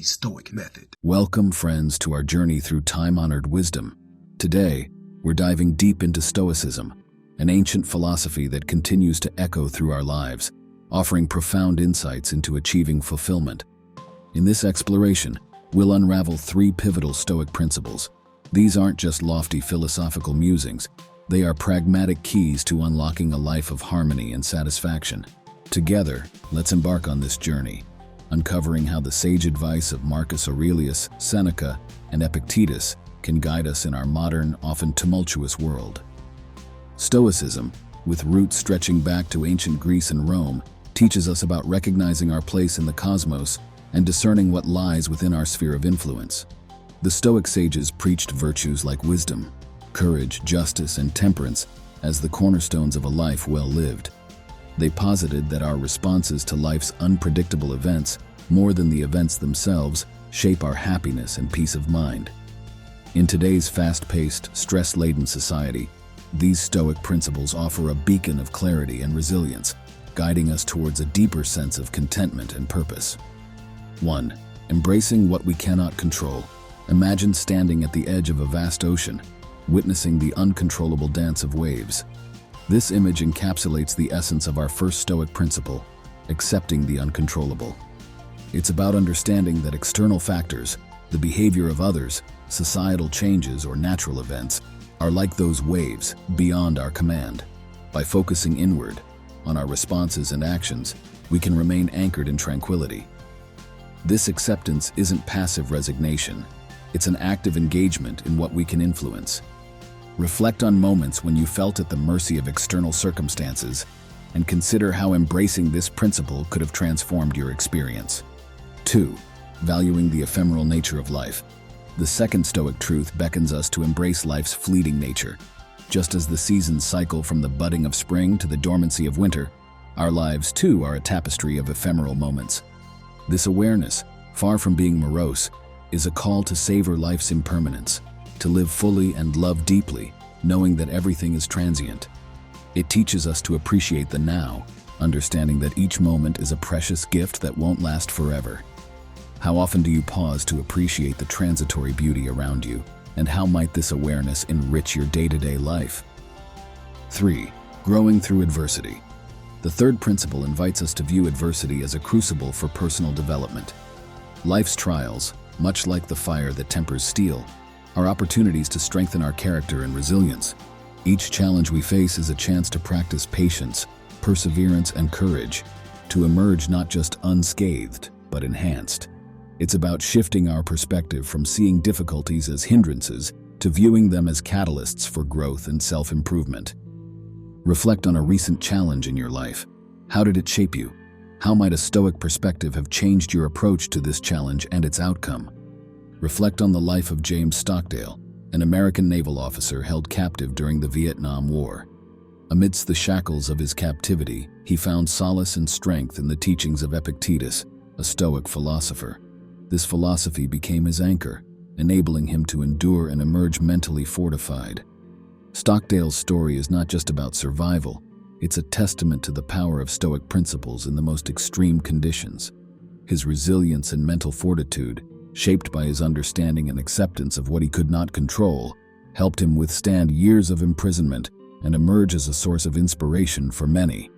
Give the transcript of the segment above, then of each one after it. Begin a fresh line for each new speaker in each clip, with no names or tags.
the Stoic method.
Welcome, friends, to our journey through time-honored wisdom. Today, we're diving deep into Stoicism, an ancient philosophy that continues to echo through our lives, offering profound insights into achieving fulfillment. In this exploration, we'll unravel three pivotal Stoic principles. These aren't just lofty philosophical musings. They are pragmatic keys to unlocking a life of harmony and satisfaction. Together, let's embark on this journey, uncovering how the sage advice of Marcus Aurelius, Seneca, and Epictetus can guide us in our modern, often tumultuous world. Stoicism, with roots stretching back to ancient Greece and Rome, teaches us about recognizing our place in the cosmos and discerning what lies within our sphere of influence. The Stoic sages preached virtues like wisdom, courage, justice, and temperance as the cornerstones of a life well lived. They posited that our responses to life's unpredictable events, more than the events themselves, shape our happiness and peace of mind. In today's fast-paced, stress-laden society, these Stoic principles offer a beacon of clarity and resilience, guiding us towards a deeper sense of contentment and purpose. 1. Embracing what we cannot control. Imagine standing at the edge of a vast ocean, witnessing the uncontrollable dance of waves. This image encapsulates the essence of our first Stoic principle, accepting the uncontrollable. It's about understanding that external factors, the behavior of others, societal changes, or natural events, are like those waves beyond our command. By focusing inward, on our responses and actions, we can remain anchored in tranquility. This acceptance isn't passive resignation. It's an active engagement in what we can influence. Reflect on moments when you felt at the mercy of external circumstances and consider how embracing this principle could have transformed your experience. 2. Valuing the ephemeral nature of life. The second Stoic truth beckons us to embrace life's fleeting nature. Just as the seasons cycle from the budding of spring to the dormancy of winter, our lives too are a tapestry of ephemeral moments. This awareness, far from being morose, is a call to savor life's impermanence, to live fully and love deeply, knowing that everything is transient. It teaches us to appreciate the now, understanding that each moment is a precious gift that won't last forever. How often do you pause to appreciate the transitory beauty around you, and how might this awareness enrich your day-to-day life? 3. Growing through adversity. The third principle invites us to view adversity as a crucible for personal development. Life's trials, much like the fire that tempers steel, are opportunities to strengthen our character and resilience. Each challenge we face is a chance to practice patience, perseverance, and courage, to emerge not just unscathed, but enhanced. It's about shifting our perspective from seeing difficulties as hindrances to viewing them as catalysts for growth and self-improvement. Reflect on a recent challenge in your life. How did it shape you? How might a Stoic perspective have changed your approach to this challenge and its outcome? Reflect on the life of James Stockdale, an American naval officer held captive during the Vietnam War. Amidst the shackles of his captivity, he found solace and strength in the teachings of Epictetus, a Stoic philosopher. This philosophy became his anchor, enabling him to endure and emerge mentally fortified. Stockdale's story is not just about survival, it's a testament to the power of Stoic principles in the most extreme conditions. His resilience and mental fortitude, shaped by his understanding and acceptance of what he could not control, helped him withstand years of imprisonment and emerge as a source of inspiration for many.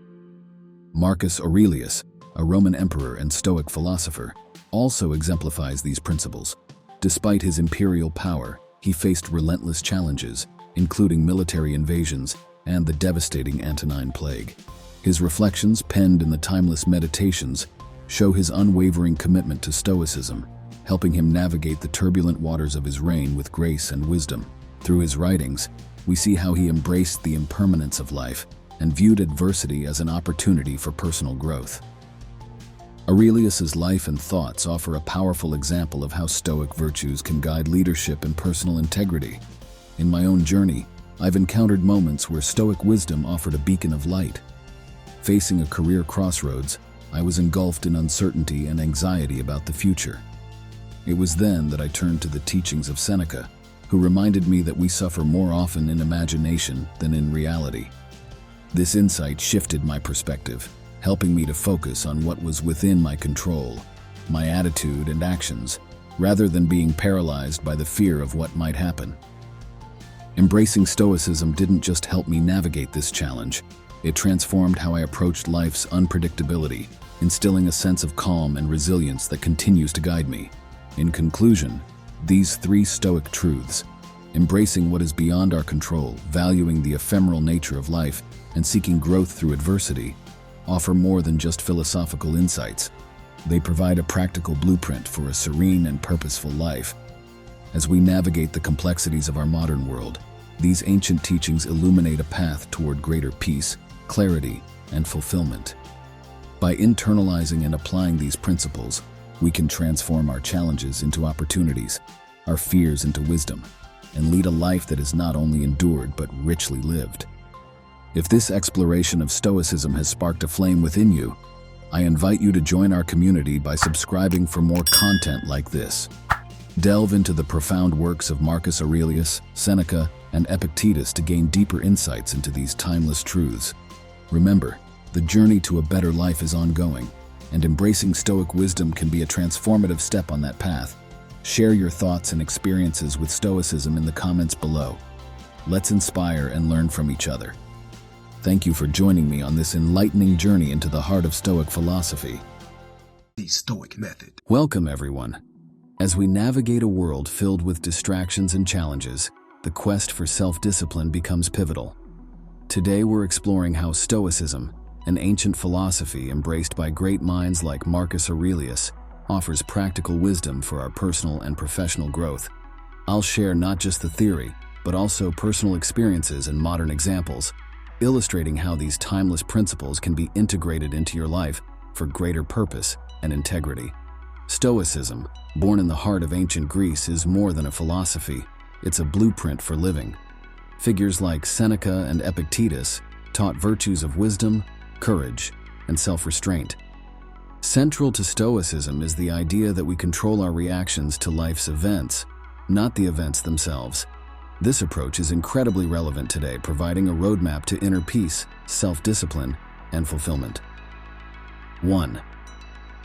Marcus Aurelius, a Roman emperor and Stoic philosopher, also exemplifies these principles. Despite his imperial power, he faced relentless challenges, including military invasions and the devastating Antonine Plague. His reflections, penned in the timeless Meditations, show his unwavering commitment to Stoicism, helping him navigate the turbulent waters of his reign with grace and wisdom. Through his writings, we see how he embraced the impermanence of life and viewed adversity as an opportunity for personal growth. Aurelius's life and thoughts offer a powerful example of how Stoic virtues can guide leadership and personal integrity. In my own journey, I've encountered moments where Stoic wisdom offered a beacon of light. Facing a career crossroads, I was engulfed in uncertainty and anxiety about the future. It was then that I turned to the teachings of Seneca, who reminded me that we suffer more often in imagination than in reality. This insight shifted my perspective, helping me to focus on what was within my control. my attitude and actions, rather than being paralyzed by the fear of what might happen. Embracing Stoicism didn't just help me navigate this challenge, it transformed how I approached life's unpredictability, instilling a sense of calm and resilience that continues to guide me. In conclusion, these 3 Stoic truths, embracing what is beyond our control, valuing the ephemeral nature of life, and seeking growth through adversity, offer more than just philosophical insights. They provide a practical blueprint for a serene and purposeful life. As we navigate the complexities of our modern world, these ancient teachings illuminate a path toward greater peace, clarity, and fulfillment. By internalizing and applying these principles, we can transform our challenges into opportunities, our fears into wisdom, and lead a life that is not only endured but richly lived. If this exploration of Stoicism has sparked a flame within you, I invite you to join our community by subscribing for more content like this. Delve into the profound works of Marcus Aurelius, Seneca, and Epictetus to gain deeper insights into these timeless truths. Remember, the journey to a better life is ongoing, and embracing Stoic wisdom can be a transformative step on that path. Share your thoughts and experiences with Stoicism in the comments below. Let's inspire and learn from each other. Thank you for joining me on this enlightening journey into the heart of Stoic philosophy.
The Stoic Method.
Welcome, everyone. As we navigate a world filled with distractions and challenges, the quest for self-discipline becomes pivotal. Today we're exploring how Stoicism, an ancient philosophy embraced by great minds like Marcus Aurelius, offers practical wisdom for our personal and professional growth. I'll share not just the theory, but also personal experiences and modern examples, illustrating how these timeless principles can be integrated into your life for greater purpose and integrity. Stoicism, born in the heart of ancient Greece, is more than a philosophy. It's a blueprint for living. Figures like Seneca and Epictetus taught virtues of wisdom, courage, and self-restraint. Central to Stoicism is the idea that we control our reactions to life's events, not the events themselves. This approach is incredibly relevant today, providing a roadmap to inner peace, self-discipline, and fulfillment. 1.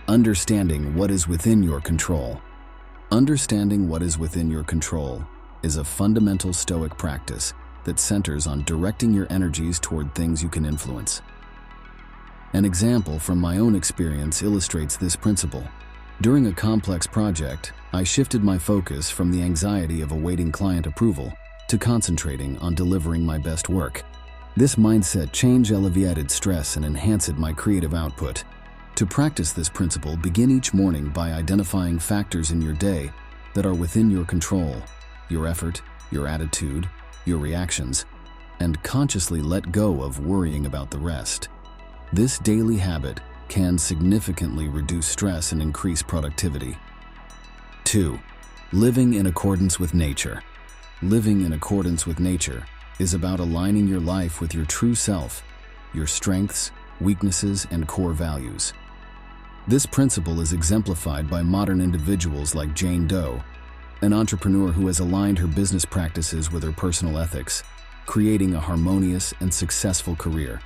Understanding what is within your control. Understanding what is within your control is a fundamental Stoic practice that centers on directing your energies toward things you can influence. An example from my own experience illustrates this principle. During a complex project, I shifted my focus from the anxiety of awaiting client approval to concentrating on delivering my best work. This mindset change alleviated stress and enhanced my creative output. To practice this principle, begin each morning by identifying factors in your day that are within your control, your effort, your attitude, your reactions, and consciously let go of worrying about the rest. This daily habit can significantly reduce stress and increase productivity. 2. Living in accordance with nature. Living in accordance with nature is about aligning your life with your true self, your strengths, weaknesses, and core values. This principle is exemplified by modern individuals like Jane Doe, an entrepreneur who has aligned her business practices with her personal ethics, creating a harmonious and successful career.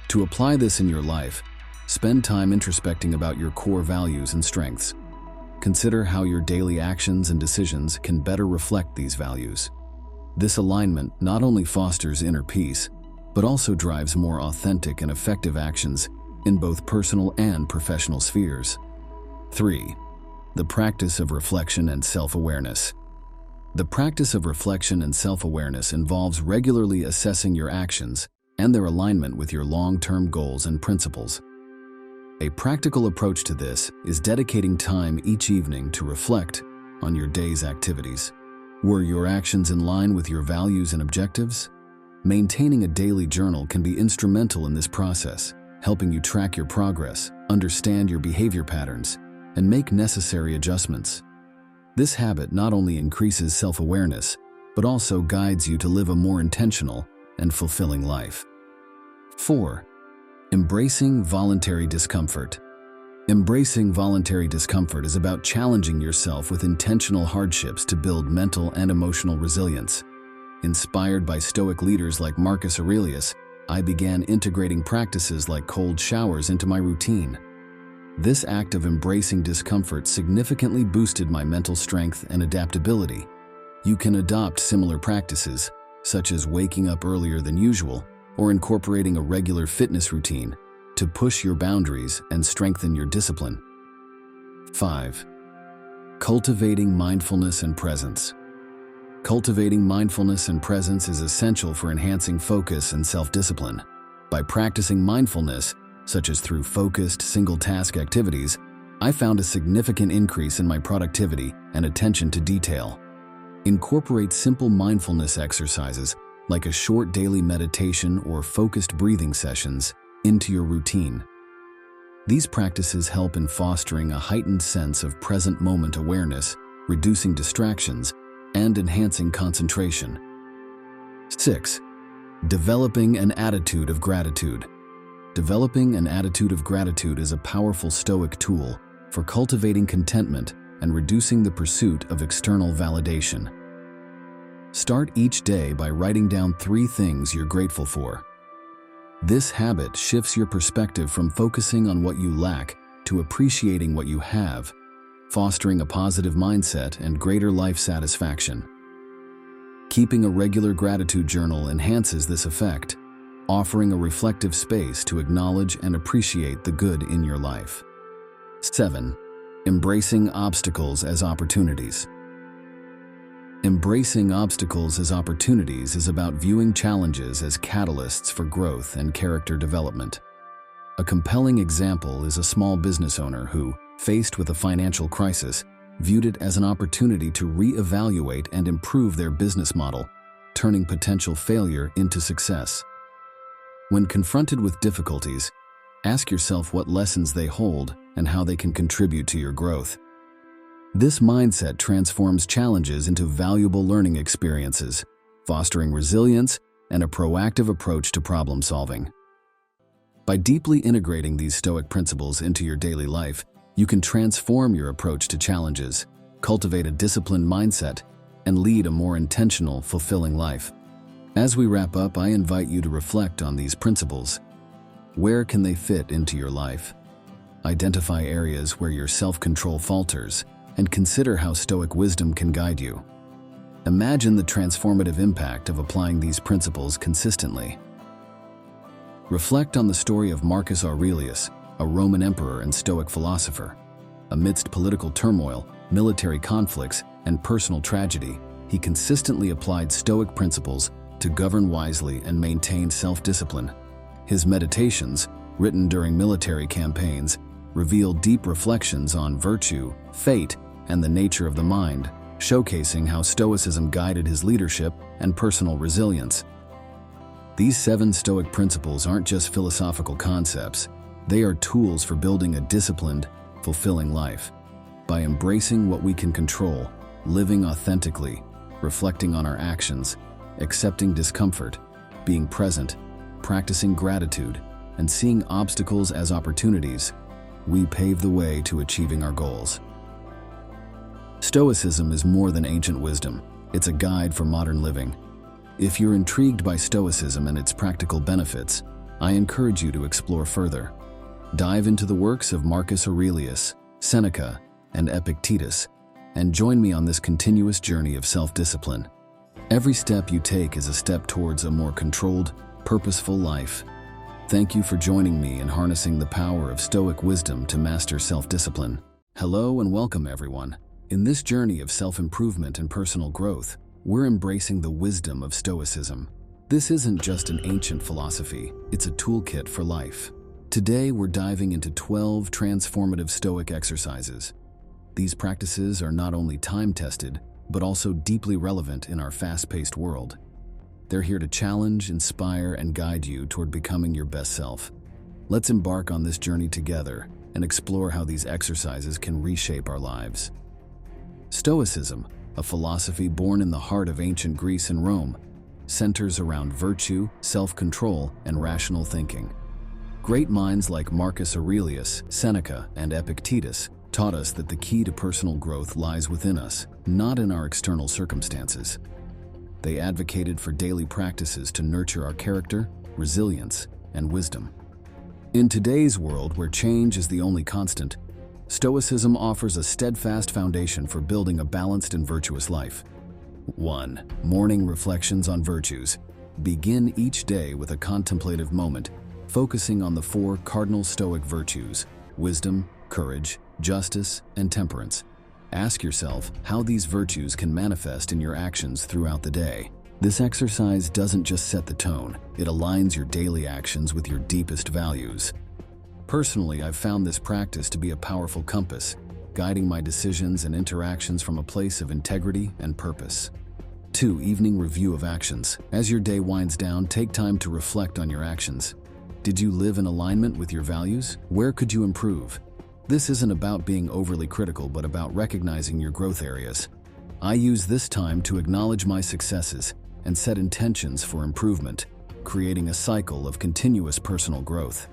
To apply this in your life, spend time introspecting about your core values and strengths. Consider how your daily actions and decisions can better reflect these values. This alignment not only fosters inner peace, but also drives more authentic and effective actions in both personal and professional spheres. 3. The practice of reflection and self-awareness. The practice of reflection and self-awareness involves regularly assessing your actions and their alignment with your long-term goals and principles. A practical approach to this is dedicating time each evening to reflect on your day's activities. Were your actions in line with your values and objectives? Maintaining a daily journal can be instrumental in this process, helping you track your progress, understand your behavior patterns, and make necessary adjustments. This habit not only increases self-awareness, but also guides you to live a more intentional and fulfilling life. 4. Embracing voluntary discomfort. Embracing voluntary discomfort is about challenging yourself with intentional hardships to build mental and emotional resilience. Inspired by Stoic leaders like Marcus Aurelius, I began integrating practices like cold showers into my routine. This act of embracing discomfort significantly boosted my mental strength and adaptability. You can adopt similar practices, such as waking up earlier than usual or incorporating a regular fitness routine to push your boundaries and strengthen your discipline. 5. Cultivating mindfulness and presence. Cultivating mindfulness and presence is essential for enhancing focus and self-discipline. By practicing mindfulness, such as through focused, single-task activities, I found a significant increase in my productivity and attention to detail. Incorporate simple mindfulness exercises like a short daily meditation or focused breathing sessions into your routine. These practices help in fostering a heightened sense of present moment awareness, reducing distractions, and enhancing concentration. 6. Developing an attitude of gratitude. Developing an attitude of gratitude is a powerful Stoic tool for cultivating contentment and reducing the pursuit of external validation. Start each day by writing down 3 things you're grateful for. This habit shifts your perspective from focusing on what you lack to appreciating what you have, fostering a positive mindset and greater life satisfaction. Keeping a regular gratitude journal enhances this effect, offering a reflective space to acknowledge and appreciate the good in your life. 7. Embracing obstacles as opportunities. Embracing obstacles as opportunities is about viewing challenges as catalysts for growth and character development. A compelling example is a small business owner who, faced with a financial crisis, viewed it as an opportunity to re-evaluate and improve their business model, turning potential failure into success. When confronted with difficulties, ask yourself what lessons they hold and how they can contribute to your growth. This mindset transforms challenges into valuable learning experiences, fostering resilience and a proactive approach to problem solving. By deeply integrating these Stoic principles into your daily life, you can transform your approach to challenges, cultivate a disciplined mindset, and lead a more intentional, fulfilling life. As we wrap up, I invite you to reflect on these principles. Where can they fit into your life? Identify areas where your self-control falters, and consider how Stoic wisdom can guide you. Imagine the transformative impact of applying these principles consistently. Reflect on the story of Marcus Aurelius, a Roman emperor and Stoic philosopher. Amidst political turmoil, military conflicts, and personal tragedy, he consistently applied Stoic principles to govern wisely and maintain self-discipline. His meditations, written during military campaigns, reveal deep reflections on virtue, fate, and the nature of the mind, showcasing how Stoicism guided his leadership and personal resilience. These 7 Stoic principles aren't just philosophical concepts, they are tools for building a disciplined, fulfilling life. By embracing what we can control, living authentically, reflecting on our actions, accepting discomfort, being present, practicing gratitude, and seeing obstacles as opportunities, we pave the way to achieving our goals. Stoicism is more than ancient wisdom. It's a guide for modern living. If you're intrigued by Stoicism and its practical benefits, I encourage you to explore further. Dive into the works of Marcus Aurelius, Seneca, and Epictetus, and join me on this continuous journey of self-discipline. Every step you take is a step towards a more controlled, purposeful life. Thank you for joining me in harnessing the power of Stoic wisdom to master self-discipline. Hello and welcome, everyone. In this journey of self-improvement and personal growth, we're embracing the wisdom of Stoicism. This isn't just an ancient philosophy, it's a toolkit for life. Today, we're diving into 12 transformative Stoic exercises. These practices are not only time-tested, but also deeply relevant in our fast-paced world. They're here to challenge, inspire, and guide you toward becoming your best self. Let's embark on this journey together and explore how these exercises can reshape our lives. Stoicism, a philosophy born in the heart of ancient Greece and Rome, centers around virtue, self-control, and rational thinking. Great minds like Marcus Aurelius, Seneca, and Epictetus taught us that the key to personal growth lies within us, not in our external circumstances. They advocated for daily practices to nurture our character, resilience, and wisdom. In today's world where change is the only constant, Stoicism offers a steadfast foundation for building a balanced and virtuous life. 1. Morning reflections on virtues. Begin each day with a contemplative moment, focusing on the 4 cardinal Stoic virtues: wisdom, courage, justice, and temperance. Ask yourself how these virtues can manifest in your actions throughout the day. This exercise doesn't just set the tone, it aligns your daily actions with your deepest values. Personally, I've found this practice to be a powerful compass, guiding my decisions and interactions from a place of integrity and purpose. 2. Evening review of actions. As your day winds down, take time to reflect on your actions. Did you live in alignment with your values? Where could you improve? This isn't about being overly critical, but about recognizing your growth areas. I use this time to acknowledge my successes and set intentions for improvement, creating a cycle of continuous personal growth.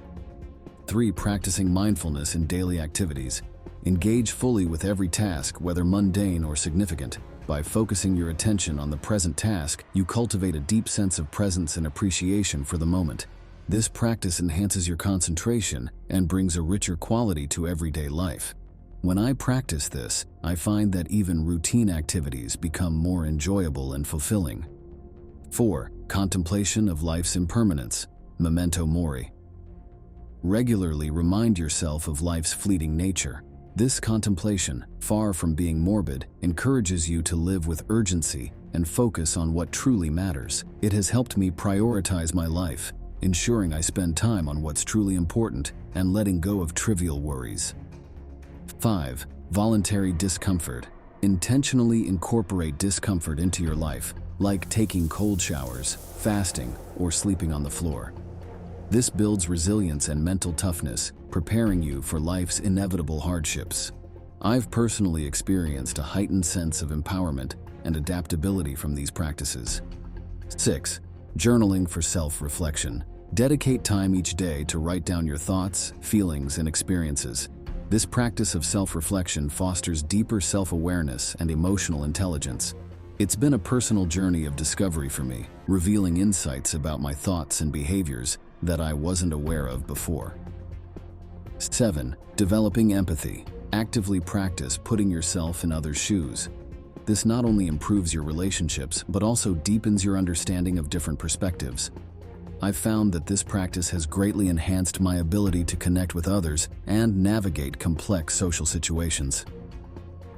3. Practicing mindfulness in daily activities. Engage fully with every task, whether mundane or significant. By focusing your attention on the present task, you cultivate a deep sense of presence and appreciation for the moment. This practice enhances your concentration and brings a richer quality to everyday life. When I practice this, I find that even routine activities become more enjoyable and fulfilling. 4. Contemplation of life's impermanence. Memento mori. Regularly remind yourself of life's fleeting nature. This contemplation, far from being morbid, encourages you to live with urgency and focus on what truly matters. It has helped me prioritize my life, ensuring I spend time on what's truly important and letting go of trivial worries. 5. Voluntary discomfort. Intentionally incorporate discomfort into your life, like taking cold showers, fasting, or sleeping on the floor. This builds resilience and mental toughness, preparing you for life's inevitable hardships. I've personally experienced a heightened sense of empowerment and adaptability from these practices. 6. Journaling for self-reflection. Dedicate time each day to write down your thoughts, feelings, and experiences. This practice of self-reflection fosters deeper self-awareness and emotional intelligence. It's been a personal journey of discovery for me, revealing insights about my thoughts and behaviors that I wasn't aware of before. 7. Developing empathy. Actively practice putting yourself in others' shoes. This not only improves your relationships, but also deepens your understanding of different perspectives. I've found that this practice has greatly enhanced my ability to connect with others and navigate complex social situations.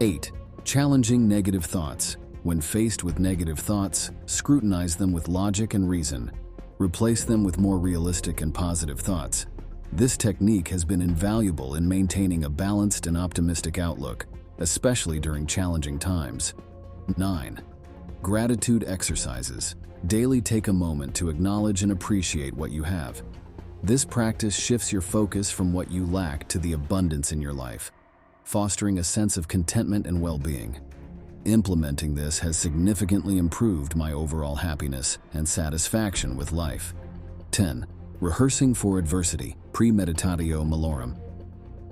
8. Challenging negative thoughts. When faced with negative thoughts, scrutinize them with logic and reason. Replace them with more realistic and positive thoughts. This technique has been invaluable in maintaining a balanced and optimistic outlook, especially during challenging times. 9. Gratitude exercises. Daily take a moment to acknowledge and appreciate what you have. This practice shifts your focus from what you lack to the abundance in your life, fostering a sense of contentment and well-being. Implementing this has significantly improved my overall happiness and satisfaction with life. 10. Rehearsing for adversity. Premeditatio malorum.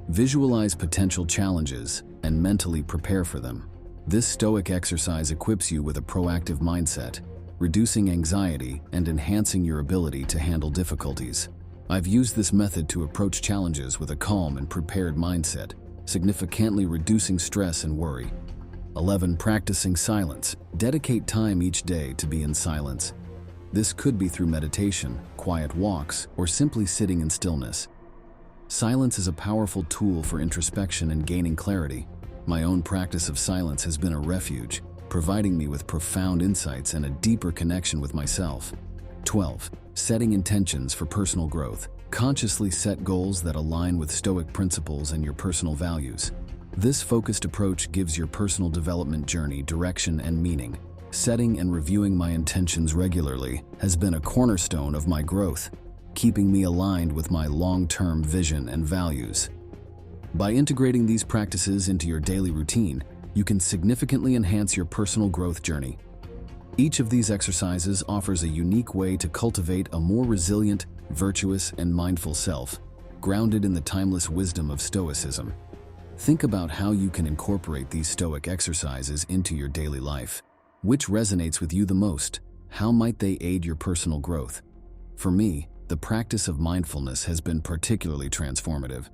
Visualize potential challenges and mentally prepare for them. This Stoic exercise equips you with a proactive mindset, reducing anxiety and enhancing your ability to handle difficulties. I've used this method to approach challenges with a calm and prepared mindset, significantly reducing stress and worry. 11. Practicing silence. Dedicate time each day to be in silence. This could be through meditation, quiet walks, or simply sitting in stillness. Silence is a powerful tool for introspection and gaining clarity. My own practice of silence has been a refuge, providing me with profound insights and a deeper connection with myself. 12. Setting intentions for personal growth. Consciously set goals that align with Stoic principles and your personal values. This focused approach gives your personal development journey direction and meaning. Setting and reviewing my intentions regularly has been a cornerstone of my growth, keeping me aligned with my long-term vision and values. By integrating these practices into your daily routine, you can significantly enhance your personal growth journey. Each of these exercises offers a unique way to cultivate a more resilient, virtuous, and mindful self, grounded in the timeless wisdom of Stoicism. Think about how you can incorporate these Stoic exercises into your daily life. Which resonates with you the most? How might they aid your personal growth? For me, the practice of mindfulness has been particularly transformative.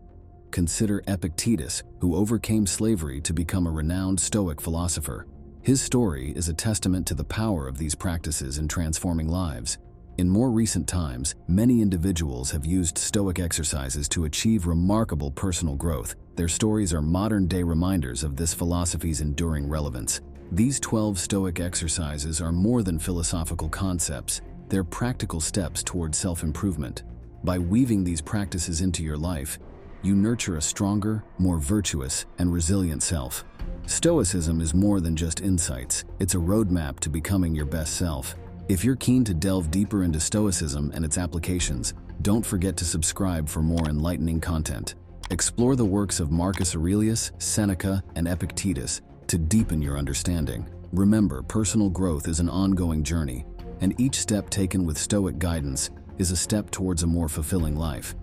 Consider Epictetus, who overcame slavery to become a renowned Stoic philosopher. His story is a testament to the power of these practices in transforming lives. In more recent times, many individuals have used Stoic exercises to achieve remarkable personal growth. Their stories are modern-day reminders of this philosophy's enduring relevance. These 12 Stoic exercises are more than philosophical concepts. They're practical steps toward self-improvement. By weaving these practices into your life, you nurture a stronger, more virtuous, and resilient self. Stoicism is more than just insights. It's a roadmap to becoming your best self. If you're keen to delve deeper into Stoicism and its applications, don't forget to subscribe for more enlightening content. Explore the works of Marcus Aurelius, Seneca, and Epictetus to deepen your understanding. Remember, personal growth is an ongoing journey, and each step taken with Stoic guidance is a step towards a more fulfilling life.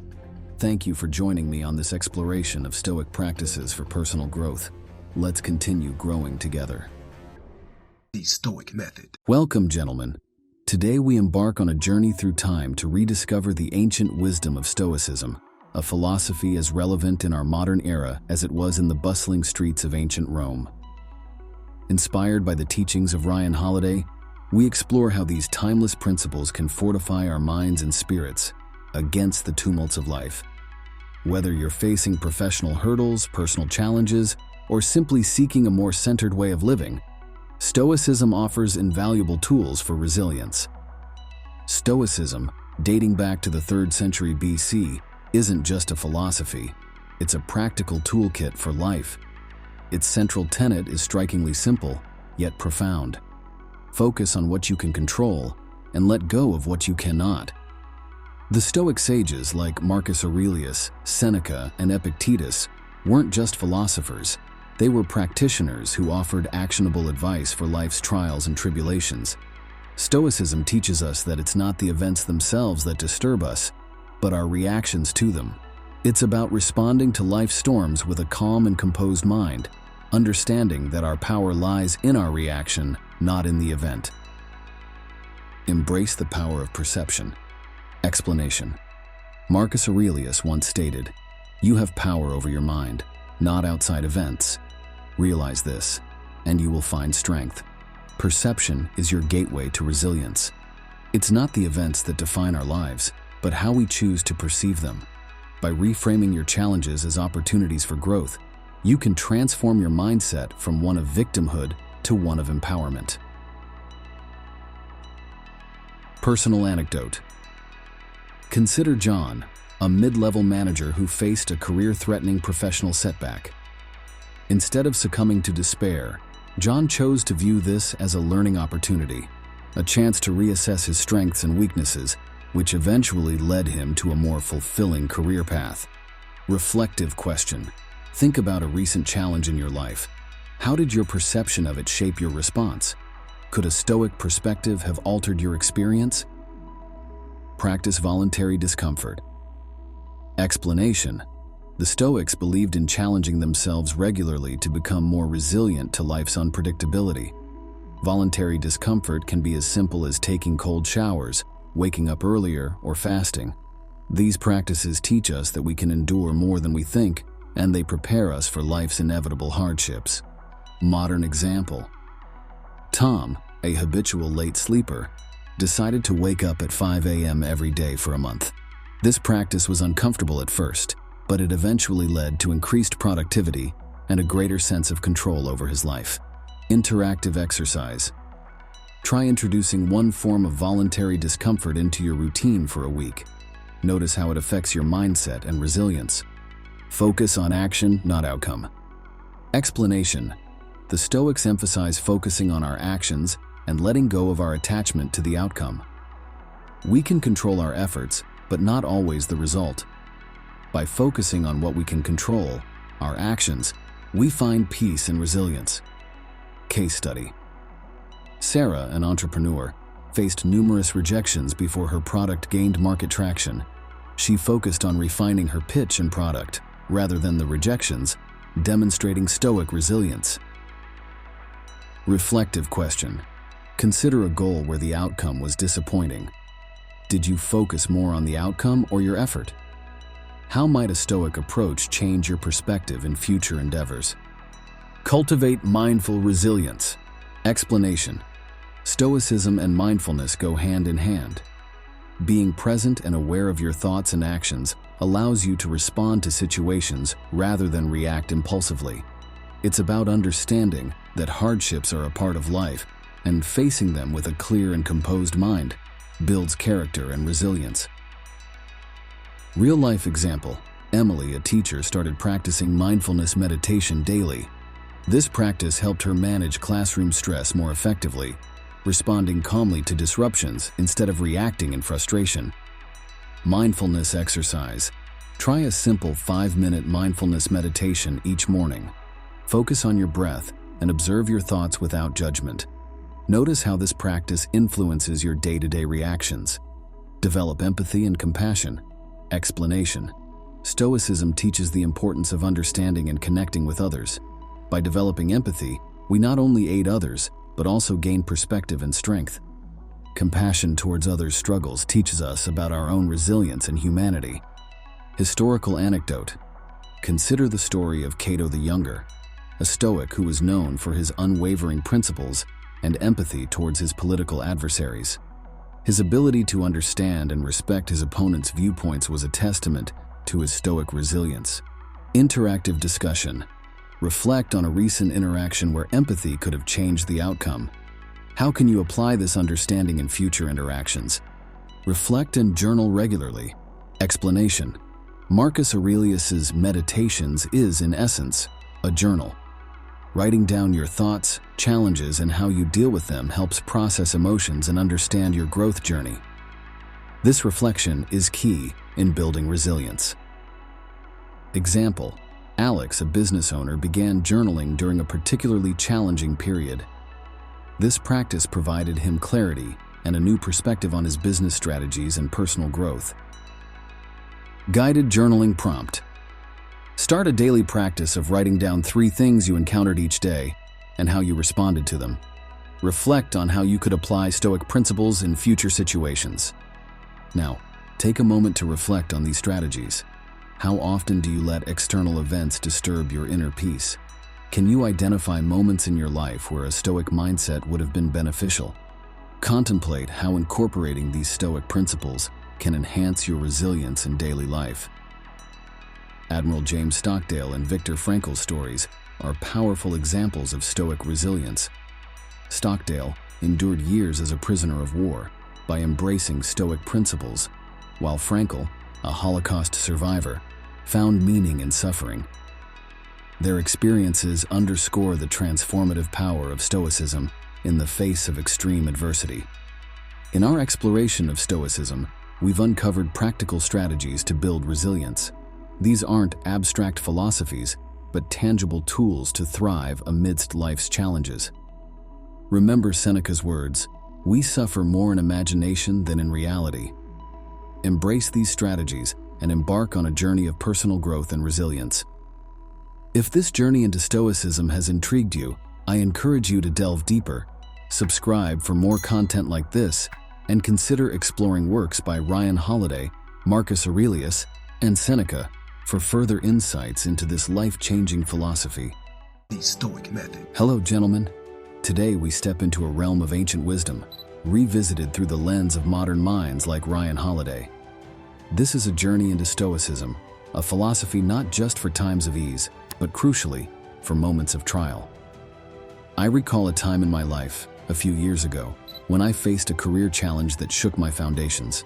Thank you for joining me on this exploration of Stoic practices for personal growth. Let's continue growing together.
The Stoic Method.
Welcome, gentlemen. Today we embark on a journey through time to rediscover the ancient wisdom of Stoicism, a philosophy as relevant in our modern era as it was in the bustling streets of ancient Rome. Inspired by the teachings of Ryan Holiday, we explore how these timeless principles can fortify our minds and spirits against the tumults of life. Whether you're facing professional hurdles, personal challenges, or simply seeking a more centered way of living, Stoicism offers invaluable tools for resilience. Stoicism, dating back to the 3rd century BC, isn't just a philosophy, it's a practical toolkit for life. Its central tenet is strikingly simple, yet profound. Focus on what you can control and let go of what you cannot. The Stoic sages like Marcus Aurelius, Seneca, and Epictetus weren't just philosophers. They were practitioners who offered actionable advice for life's trials and tribulations. Stoicism teaches us that it's not the events themselves that disturb us, but our reactions to them. It's about responding to life's storms with a calm and composed mind, understanding that our power lies in our reaction, not in the event. Embrace the power of perception. Explanation. Marcus Aurelius once stated, "You have power over your mind, not outside events. Realize this, and you will find strength." Perception is your gateway to resilience. It's not the events that define our lives, but how we choose to perceive them. By reframing your challenges as opportunities for growth, you can transform your mindset from one of victimhood to one of empowerment. Personal anecdote. Consider John, a mid-level manager who faced a career-threatening professional setback. Instead of succumbing to despair, John chose to view this as a learning opportunity, a chance to reassess his strengths and weaknesses, which eventually led him to a more fulfilling career path. Reflective question. Think about a recent challenge in your life. How did your perception of it shape your response? Could a Stoic perspective have altered your experience? Practice voluntary discomfort. Explanation. The Stoics believed in challenging themselves regularly to become more resilient to life's unpredictability. Voluntary discomfort can be as simple as taking cold showers, waking up earlier, or fasting. These practices teach us that we can endure more than we think, and they prepare us for life's inevitable hardships. Modern example. Tom, a habitual late sleeper, decided to wake up at 5 a.m. every day for a month. This practice was uncomfortable at first, but it eventually led to increased productivity and a greater sense of control over his life. Interactive exercise. Try introducing one form of voluntary discomfort into your routine for a week. Notice how it affects your mindset and resilience. Focus on action, not outcome. Explanation. The Stoics emphasize focusing on our actions and letting go of our attachment to the outcome. We can control our efforts, but not always the result. By focusing on what we can control, our actions, we find peace and resilience. Case study. Sarah, an entrepreneur, faced numerous rejections before her product gained market traction. She focused on refining her pitch and product, rather than the rejections, demonstrating Stoic resilience. Reflective question. Consider a goal where the outcome was disappointing. Did you focus more on the outcome or your effort? How might a Stoic approach change your perspective in future endeavors? Cultivate mindful resilience. Explanation: Stoicism and mindfulness go hand in hand. Being present and aware of your thoughts and actions allows you to respond to situations rather than react impulsively. It's about understanding that hardships are a part of life, and facing them with a clear and composed mind builds character and resilience. Real-life example: Emily, a teacher, started practicing mindfulness meditation daily. This practice helped her manage classroom stress more effectively, responding calmly to disruptions instead of reacting in frustration. Mindfulness exercise. Try a simple 5-minute mindfulness meditation each morning. Focus on your breath and observe your thoughts without judgment. Notice how this practice influences your day-to-day reactions. Develop empathy and compassion. Explanation: Stoicism teaches the importance of understanding and connecting with others. By developing empathy, we not only aid others, but also gain perspective and strength. Compassion towards others' struggles teaches us about our own resilience and humanity. Historical anecdote. Consider the story of Cato the Younger, a Stoic who was known for his unwavering principles and empathy towards his political adversaries. His ability to understand and respect his opponents' viewpoints was a testament to his Stoic resilience. Interactive discussion. Reflect on a recent interaction where empathy could have changed the outcome. How can you apply this understanding in future interactions? Reflect and journal regularly. Explanation: Marcus Aurelius's Meditations is, in essence, a journal. Writing down your thoughts, challenges, and how you deal with them helps process emotions and understand your growth journey. This reflection is key in building resilience. Example: Alex, a business owner, began journaling during a particularly challenging period. This practice provided him clarity and a new perspective on his business strategies and personal growth. Guided journaling prompt. Start a daily practice of writing down 3 things you encountered each day and how you responded to them. Reflect on how you could apply Stoic principles in future situations. Now, take a moment to reflect on these strategies. How often do you let external events disturb your inner peace? Can you identify moments in your life where a Stoic mindset would have been beneficial? Contemplate how incorporating these Stoic principles can enhance your resilience in daily life. Admiral James Stockdale and Viktor Frankl's stories are powerful examples of Stoic resilience. Stockdale endured years as a prisoner of war by embracing Stoic principles, while Frankl, a Holocaust survivor, found meaning in suffering. Their experiences underscore the transformative power of Stoicism in the face of extreme adversity. In our exploration of Stoicism, we've uncovered practical strategies to build resilience. These aren't abstract philosophies, but tangible tools to thrive amidst life's challenges. Remember Seneca's words, "We suffer more in imagination than in reality." Embrace these strategies and embark on a journey of personal growth and resilience. If this journey into Stoicism has intrigued you, I encourage you to delve deeper, subscribe for more content like this, and consider exploring works by Ryan Holiday, Marcus Aurelius, and Seneca for further insights into this life-changing philosophy.
The Stoic Method.
Hello, gentlemen. Today we step into a realm of ancient wisdom, revisited through the lens of modern minds like Ryan Holiday. This is a journey into Stoicism, a philosophy not just for times of ease, but crucially, for moments of trial. I recall a time in my life, a few years ago, when I faced a career challenge that shook my foundations.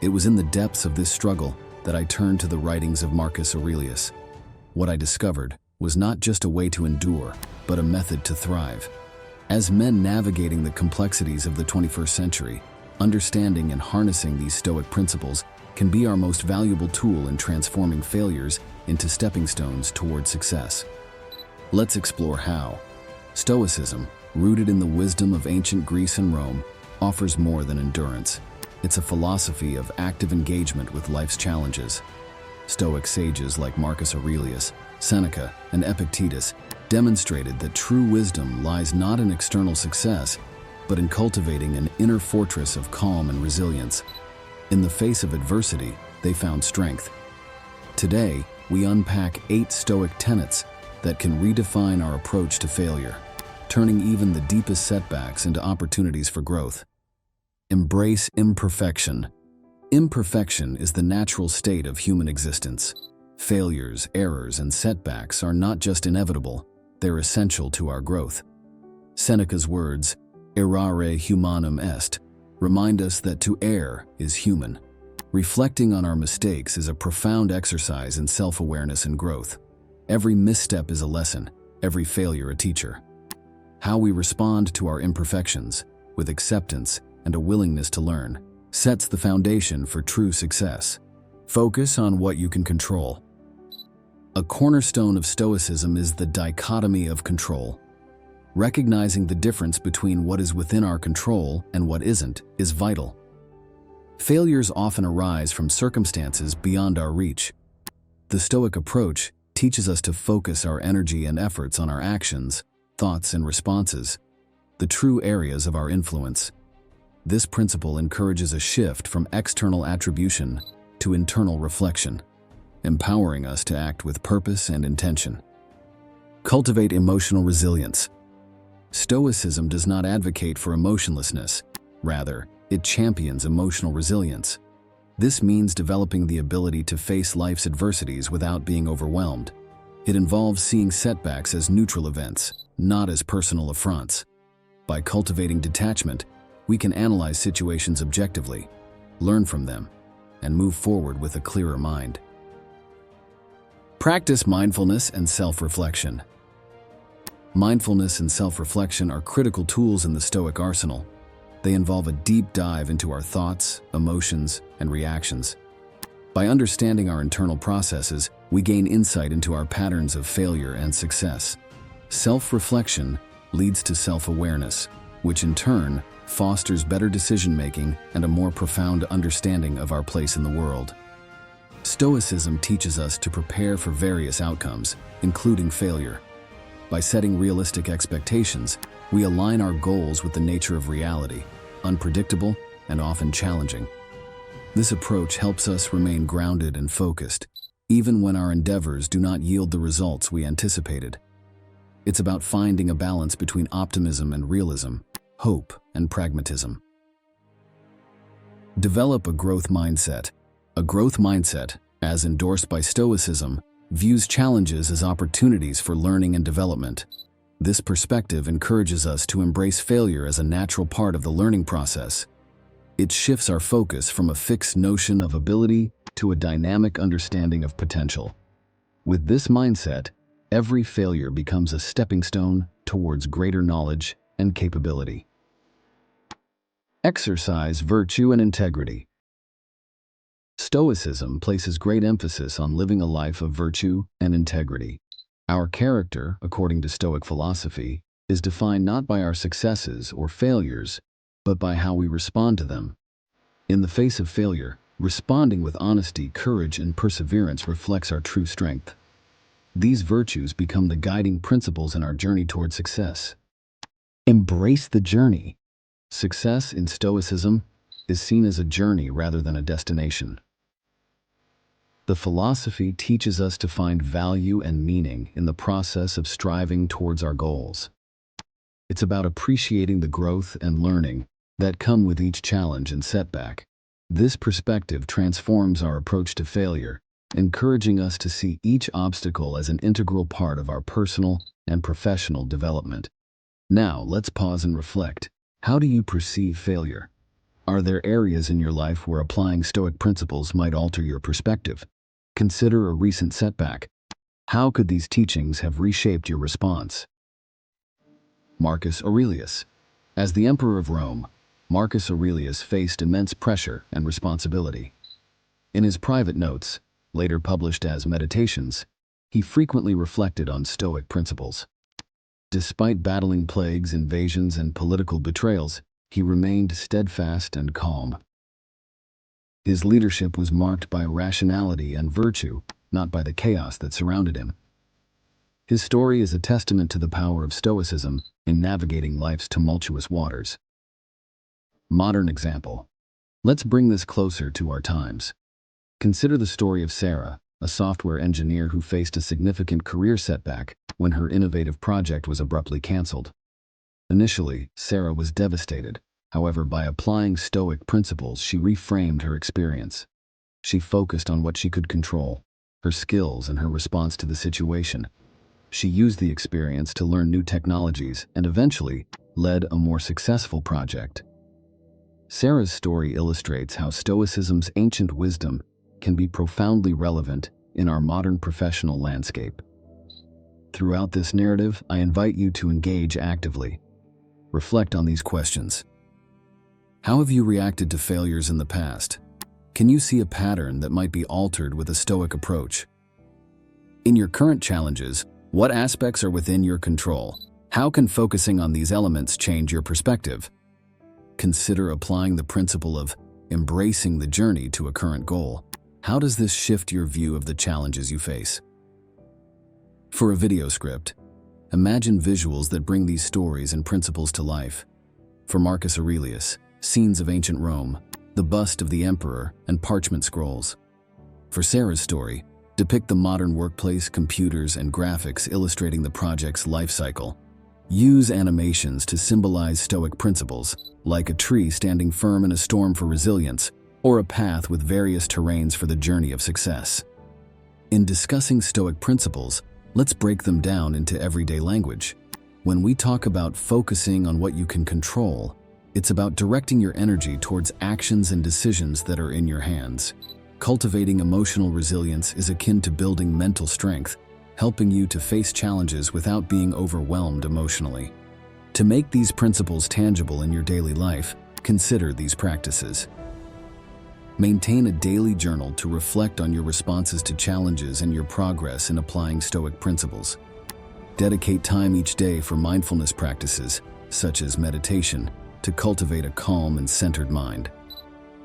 It was in the depths of this struggle that I turned to the writings of Marcus Aurelius. What I discovered was not just a way to endure, but a method to thrive. As men navigating the complexities of the 21st century, understanding and harnessing these Stoic principles can be our most valuable tool in transforming failures into stepping stones toward success. Let's explore how. Stoicism, rooted in the wisdom of ancient Greece and Rome, offers more than endurance. It's a philosophy of active engagement with life's challenges. Stoic sages like Marcus Aurelius, Seneca, and Epictetus demonstrated that true wisdom lies not in external success, but in cultivating an inner fortress of calm and resilience. In the face of adversity, they found strength. Today, we unpack 8 Stoic tenets that can redefine our approach to failure, turning even the deepest setbacks into opportunities for growth. Embrace imperfection. Imperfection is the natural state of human existence. Failures, errors, and setbacks are not just inevitable, they're essential to our growth. Seneca's words, errare humanum est, remind us that to err is human. Reflecting on our mistakes is a profound exercise in self-awareness and growth. Every misstep is a lesson, every failure a teacher. How we respond to our imperfections, with acceptance and a willingness to learn, sets the foundation for true success. Focus on what you can control. A cornerstone of Stoicism is the dichotomy of control. Recognizing the difference between what is within our control and what isn't is vital. Failures often arise from circumstances beyond our reach. The Stoic approach teaches us to focus our energy and efforts on our actions, thoughts, and responses, the true areas of our influence. This principle encourages a shift from external attribution to internal reflection, empowering us to act with purpose and intention. Cultivate emotional resilience. Stoicism does not advocate for emotionlessness. Rather, it champions emotional resilience. This means developing the ability to face life's adversities without being overwhelmed. It involves seeing setbacks as neutral events, not as personal affronts. By cultivating detachment, we can analyze situations objectively, learn from them, and move forward with a clearer mind. Practice mindfulness and self-reflection. Mindfulness and self-reflection are critical tools in the Stoic arsenal. They involve a deep dive into our thoughts, emotions, and reactions. By understanding our internal processes, we gain insight into our patterns of failure and success. Self-reflection leads to self-awareness, which in turn fosters better decision-making and a more profound understanding of our place in the world. Stoicism teaches us to prepare for various outcomes, including failure. By setting realistic expectations, we align our goals with the nature of reality, unpredictable and often challenging. This approach helps us remain grounded and focused, even when our endeavors do not yield the results we anticipated. It's about finding a balance between optimism and realism, hope and pragmatism. Develop a growth mindset. A growth mindset, as endorsed by Stoicism, views challenges as opportunities for learning and development. This perspective encourages us to embrace failure as a natural part of the learning process. It shifts our focus from a fixed notion of ability to a dynamic understanding of potential. With this mindset, every failure becomes a stepping stone towards greater knowledge and capability. Exercise virtue and integrity. Stoicism places great emphasis on living a life of virtue and integrity. Our character, according to Stoic philosophy, is defined not by our successes or failures, but by how we respond to them. In the face of failure, responding with honesty, courage, and perseverance reflects our true strength. These virtues become the guiding principles in our journey toward success. Embrace the journey. Success in Stoicism is seen as a journey rather than a destination. The philosophy teaches us to find value and meaning in the process of striving towards our goals. It's about appreciating the growth and learning that come with each challenge and setback. This perspective transforms our approach to failure, encouraging us to see each obstacle as an integral part of our personal and professional development. Now, let's pause and reflect. How do you perceive failure? Are there areas in your life where applying Stoic principles might alter your perspective? Consider a recent setback. How could these teachings have reshaped your response? Marcus Aurelius. As the Emperor of Rome, Marcus Aurelius faced immense pressure and responsibility. In his private notes, later published as Meditations, he frequently reflected on Stoic principles. Despite battling plagues, invasions, and political betrayals, he remained steadfast and calm. His leadership was marked by rationality and virtue, not by the chaos that surrounded him. His story is a testament to the power of Stoicism in navigating life's tumultuous waters. Modern example. Let's bring this closer to our times. Consider the story of Sarah, a software engineer who faced a significant career setback when her innovative project was abruptly canceled. Initially, Sarah was devastated. However, by applying Stoic principles, she reframed her experience. She focused on what she could control, her skills and her response to the situation. She used the experience to learn new technologies and eventually led a more successful project. Sarah's story illustrates how Stoicism's ancient wisdom can be profoundly relevant in our modern professional landscape. Throughout this narrative, I invite you to engage actively. Reflect on these questions. How have you reacted to failures in the past? Can you see a pattern that might be altered with a Stoic approach? In your current challenges, what aspects are within your control? How can focusing on these elements change your perspective? Consider applying the principle of embracing the journey to a current goal. How does this shift your view of the challenges you face? For a video script, imagine visuals that bring these stories and principles to life. For Marcus Aurelius, scenes of ancient Rome, the bust of the emperor, and parchment scrolls. For Sarah's story, depict the modern workplace, computers, and graphics illustrating the project's life cycle. Use animations to symbolize Stoic principles, like a tree standing firm in a storm for resilience, or a path with various terrains for the journey of success. In discussing Stoic principles, let's break them down into everyday language. When we talk about focusing on what you can control, it's about directing your energy towards actions and decisions that are in your hands. Cultivating emotional resilience is akin to building mental strength, helping you to face challenges without being overwhelmed emotionally. To make these principles tangible in your daily life, consider these practices. Maintain a daily journal to reflect on your responses to challenges and your progress in applying Stoic principles. Dedicate time each day for mindfulness practices, such as meditation, to cultivate a calm and centered mind.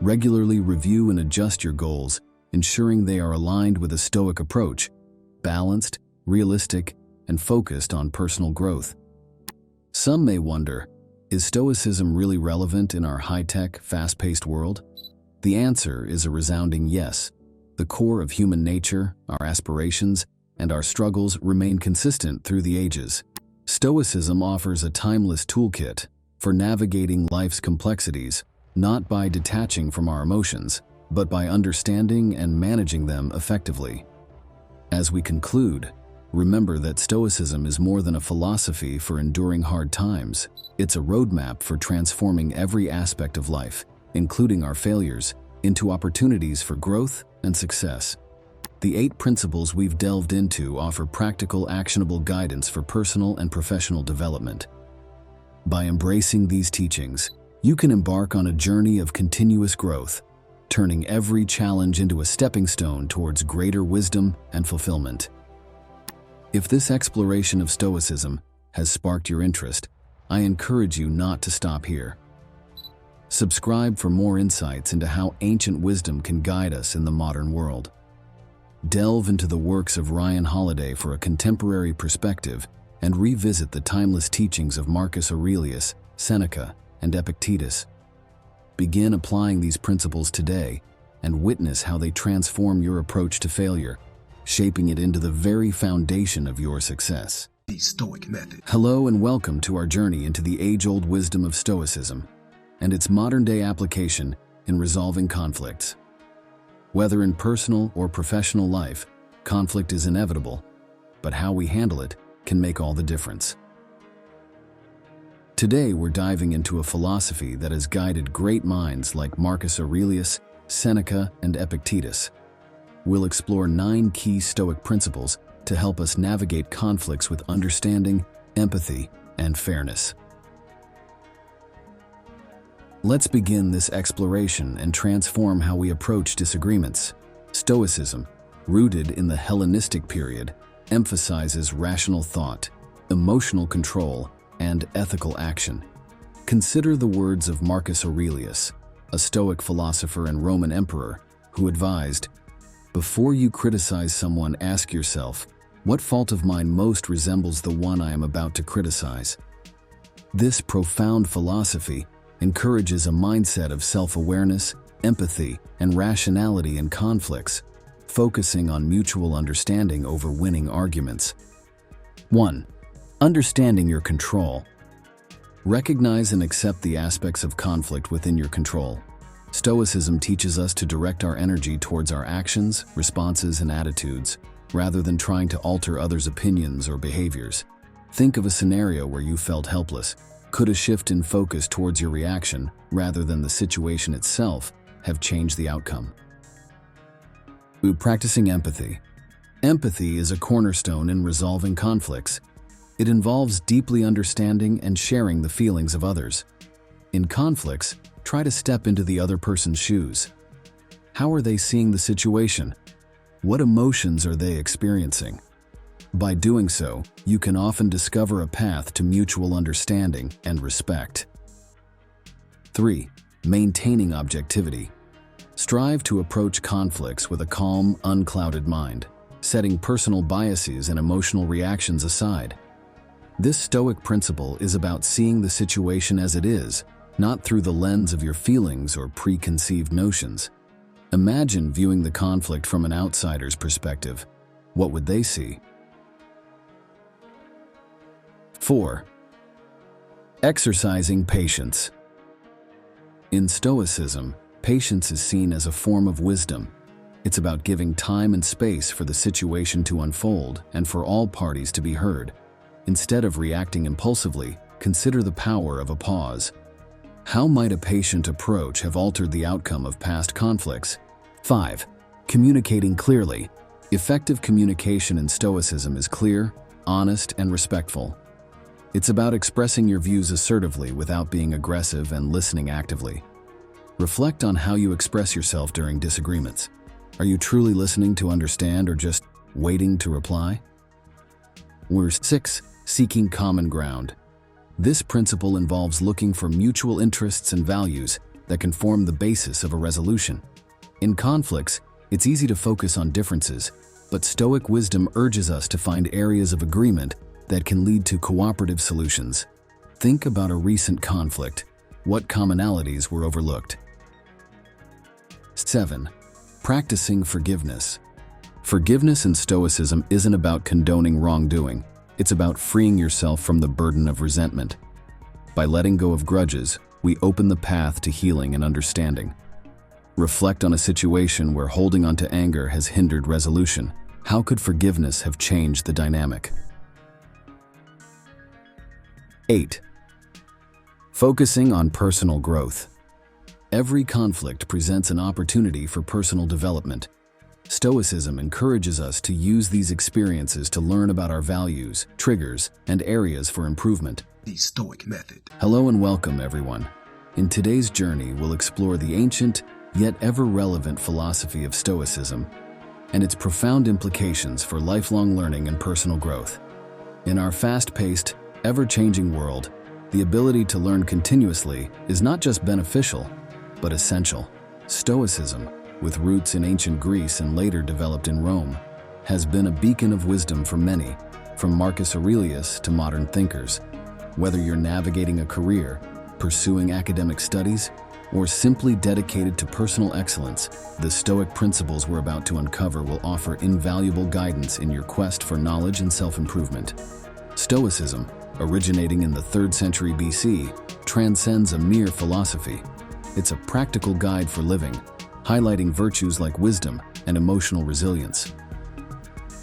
Regularly review and adjust your goals, ensuring they are aligned with a Stoic approach, balanced, realistic, and focused on personal growth. Some may wonder, is Stoicism really relevant in our high-tech, fast-paced world? The answer is a resounding yes. The core of human nature, our aspirations, and our struggles remain consistent through the ages. Stoicism offers a timeless toolkit for navigating life's complexities, not by detaching from our emotions, but by understanding and managing them effectively. As we conclude, remember that Stoicism is more than a philosophy for enduring hard times. It's a roadmap for transforming every aspect of life, including our failures, into opportunities for growth and success. The 8 principles we've delved into offer practical, actionable guidance for personal and professional development. By embracing these teachings, you can embark on a journey of continuous growth, turning every challenge into a stepping stone towards greater wisdom and fulfillment. If this exploration of Stoicism has sparked your interest, I encourage you not to stop here. Subscribe for more insights into how ancient wisdom can guide us in the modern world. Delve into the works of Ryan Holiday for a contemporary perspective and revisit the timeless teachings of Marcus Aurelius, Seneca, and Epictetus. Begin applying these principles today and witness how they transform your approach to failure, shaping it into the very foundation of your success.
The Stoic method.
Hello and welcome to our journey into the age-old wisdom of Stoicism and its modern-day application in resolving conflicts. Whether in personal or professional life, conflict is inevitable, but how we handle it can make all the difference. Today, we're diving into a philosophy that has guided great minds like Marcus Aurelius, Seneca, and Epictetus. We'll explore 9 key Stoic principles to help us navigate conflicts with understanding, empathy, and fairness. Let's begin this exploration and transform how we approach disagreements. Stoicism, rooted in the Hellenistic period, emphasizes rational thought, emotional control, and ethical action. Consider the words of Marcus Aurelius, a Stoic philosopher and Roman emperor, who advised, "Before you criticize someone, ask yourself, what fault of mine most resembles the one I am about to criticize?" This profound philosophy encourages a mindset of self-awareness empathy, and rationality in conflicts, focusing on mutual understanding over winning arguments. 1. Understanding your control. Recognize and accept the aspects of conflict within your control. Stoicism teaches us to direct our energy towards our actions, responses, and attitudes, rather than trying to alter others' opinions or behaviors. Think of a scenario where you felt helpless. Could a shift in focus towards your reaction, rather than the situation itself, have changed the outcome? Practicing empathy. Empathy is a cornerstone in resolving conflicts. It involves deeply understanding and sharing the feelings of others. In conflicts, try to step into the other person's shoes. How are they seeing the situation? What emotions are they experiencing? By doing so, you can often discover a path to mutual understanding and respect. 3. Maintaining objectivity. Strive to approach conflicts with a calm, unclouded mind, setting personal biases and emotional reactions aside. This Stoic principle is about seeing the situation as it is, not through the lens of your feelings or preconceived notions. Imagine viewing the conflict from an outsider's perspective. What would they see? 4. Exercising patience. In Stoicism, patience is seen as a form of wisdom. It's about giving time and space for the situation to unfold and for all parties to be heard. Instead of reacting impulsively, consider the power of a pause. How might a patient approach have altered the outcome of past conflicts? 5. Communicating clearly. Effective communication in Stoicism is clear, honest, and respectful. It's about expressing your views assertively without being aggressive and listening actively. Reflect on how you express yourself during disagreements. Are you truly listening to understand or just waiting to reply? 6. Seeking common ground. This principle involves looking for mutual interests and values that can form the basis of a resolution. In conflicts, it's easy to focus on differences, but Stoic wisdom urges us to find areas of agreement that can lead to cooperative solutions. Think about a recent conflict. What commonalities were overlooked? 7. Practicing forgiveness. Forgiveness in Stoicism isn't about condoning wrongdoing. It's about freeing yourself from the burden of resentment. By letting go of grudges, we open the path to healing and understanding. Reflect on a situation where holding on to anger has hindered resolution. How could forgiveness have changed the dynamic? 8. Focusing on personal growth. Every conflict presents an opportunity for personal development. Stoicism encourages us to use these experiences to learn about our values, triggers, and areas for improvement.
The Stoic method.
Hello and welcome, everyone. In today's journey, we'll explore the ancient, yet ever-relevant philosophy of Stoicism and its profound implications for lifelong learning and personal growth. In our fast-paced, ever-changing world, the ability to learn continuously is not just beneficial, but essential. Stoicism, with roots in ancient Greece and later developed in Rome, has been a beacon of wisdom for many, from Marcus Aurelius to modern thinkers. Whether you're navigating a career, pursuing academic studies, or simply dedicated to personal excellence, the Stoic principles we're about to uncover will offer invaluable guidance in your quest for knowledge and self-improvement. Stoicism, originating in the 3rd century BC, transcends a mere philosophy. It's a practical guide for living, highlighting virtues like wisdom and emotional resilience.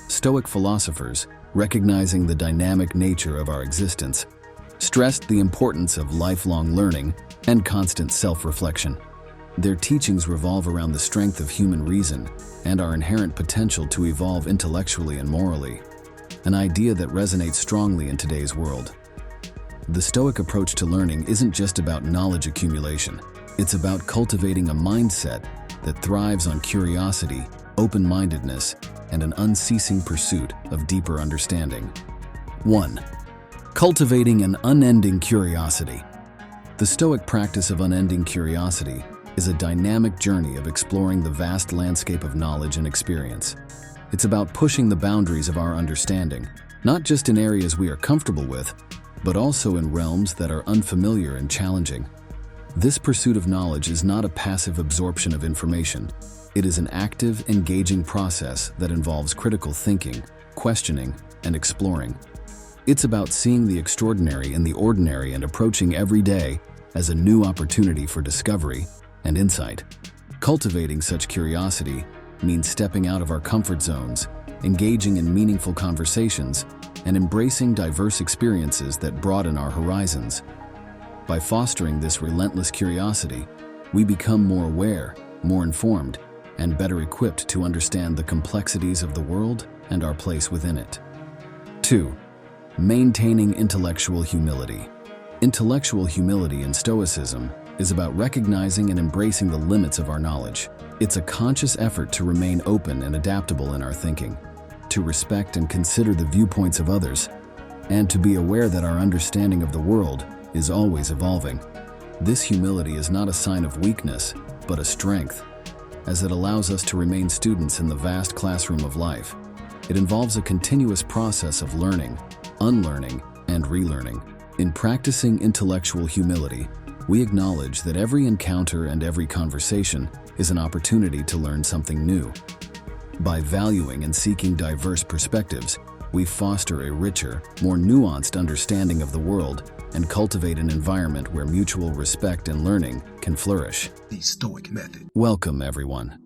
Stoic philosophers, recognizing the dynamic nature of our existence, stressed the importance of lifelong learning and constant self-reflection. Their teachings revolve around the strength of human reason and our inherent potential to evolve intellectually and morally, an idea that resonates strongly in today's world. The Stoic approach to learning isn't just about knowledge accumulation. It's about cultivating a mindset that thrives on curiosity, open-mindedness, and an unceasing pursuit of deeper understanding. 1. Cultivating an unending curiosity. The Stoic practice of unending curiosity is a dynamic journey of exploring the vast landscape of knowledge and experience. It's about pushing the boundaries of our understanding, not just in areas we are comfortable with, but also in realms that are unfamiliar and challenging. This pursuit of knowledge is not a passive absorption of information. It is an active, engaging process that involves critical thinking, questioning, and exploring. It's about seeing the extraordinary in the ordinary and approaching every day as a new opportunity for discovery and insight. Cultivating such curiosity means stepping out of our comfort zones, engaging in meaningful conversations, and embracing diverse experiences that broaden our horizons. By fostering this relentless curiosity, we become more aware, more informed, and better equipped to understand the complexities of the world and our place within it. 2. Maintaining intellectual humility. Intellectual humility in Stoicism is about recognizing and embracing the limits of our knowledge. It's a conscious effort to remain open and adaptable in our thinking, to respect and consider the viewpoints of others, and to be aware that our understanding of the world is always evolving. This humility is not a sign of weakness, but a strength, as it allows us to remain students in the vast classroom of life. It involves a continuous process of learning, unlearning, and relearning. In practicing intellectual humility, we acknowledge that every encounter and every conversation is an opportunity to learn something new. By valuing and seeking diverse perspectives, we foster a richer, more nuanced understanding of the world and cultivate an environment where mutual respect and learning can flourish.
The Stoic method.
Welcome, everyone.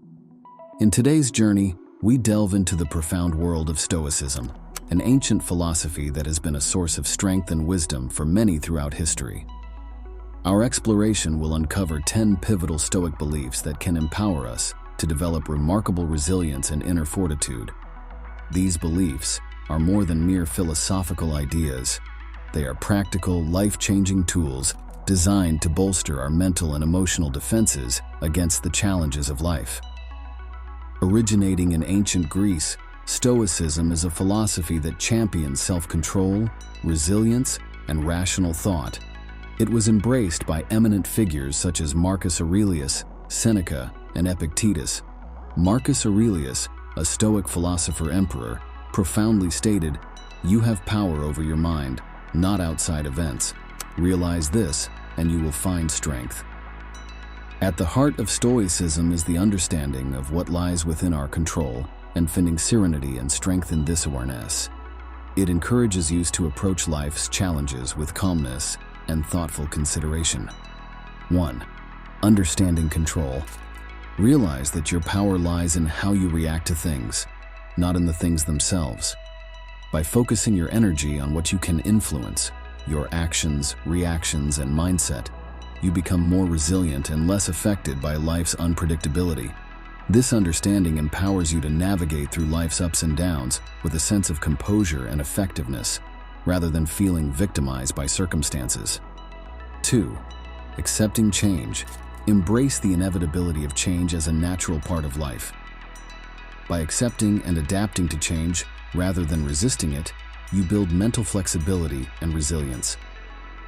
In today's journey, we delve into the profound world of Stoicism, an ancient philosophy that has been a source of strength and wisdom for many throughout history. Our exploration will uncover 10 pivotal Stoic beliefs that can empower us to develop remarkable resilience and inner fortitude. These beliefs are more than mere philosophical ideas. They are practical, life-changing tools designed to bolster our mental and emotional defenses against the challenges of life. Originating in ancient Greece, Stoicism is a philosophy that champions self-control, resilience, and rational thought. It was embraced by eminent figures such as Marcus Aurelius, Seneca, and Epictetus. Marcus Aurelius, a Stoic philosopher-emperor, profoundly stated, "You have power over your mind, not outside events. Realize this, and you will find strength." At the heart of Stoicism is the understanding of what lies within our control and finding serenity and strength in this awareness. It encourages you to approach life's challenges with calmness and thoughtful consideration. 1. Understanding control. Realize that your power lies in how you react to things, not in the things themselves. By focusing your energy on what you can influence, your actions, reactions, and mindset, you become more resilient and less affected by life's unpredictability. This understanding empowers you to navigate through life's ups and downs with a sense of composure and effectiveness, rather than feeling victimized by circumstances. 2. Accepting change. Embrace the inevitability of change as a natural part of life. By accepting and adapting to change, rather than resisting it, you build mental flexibility and resilience.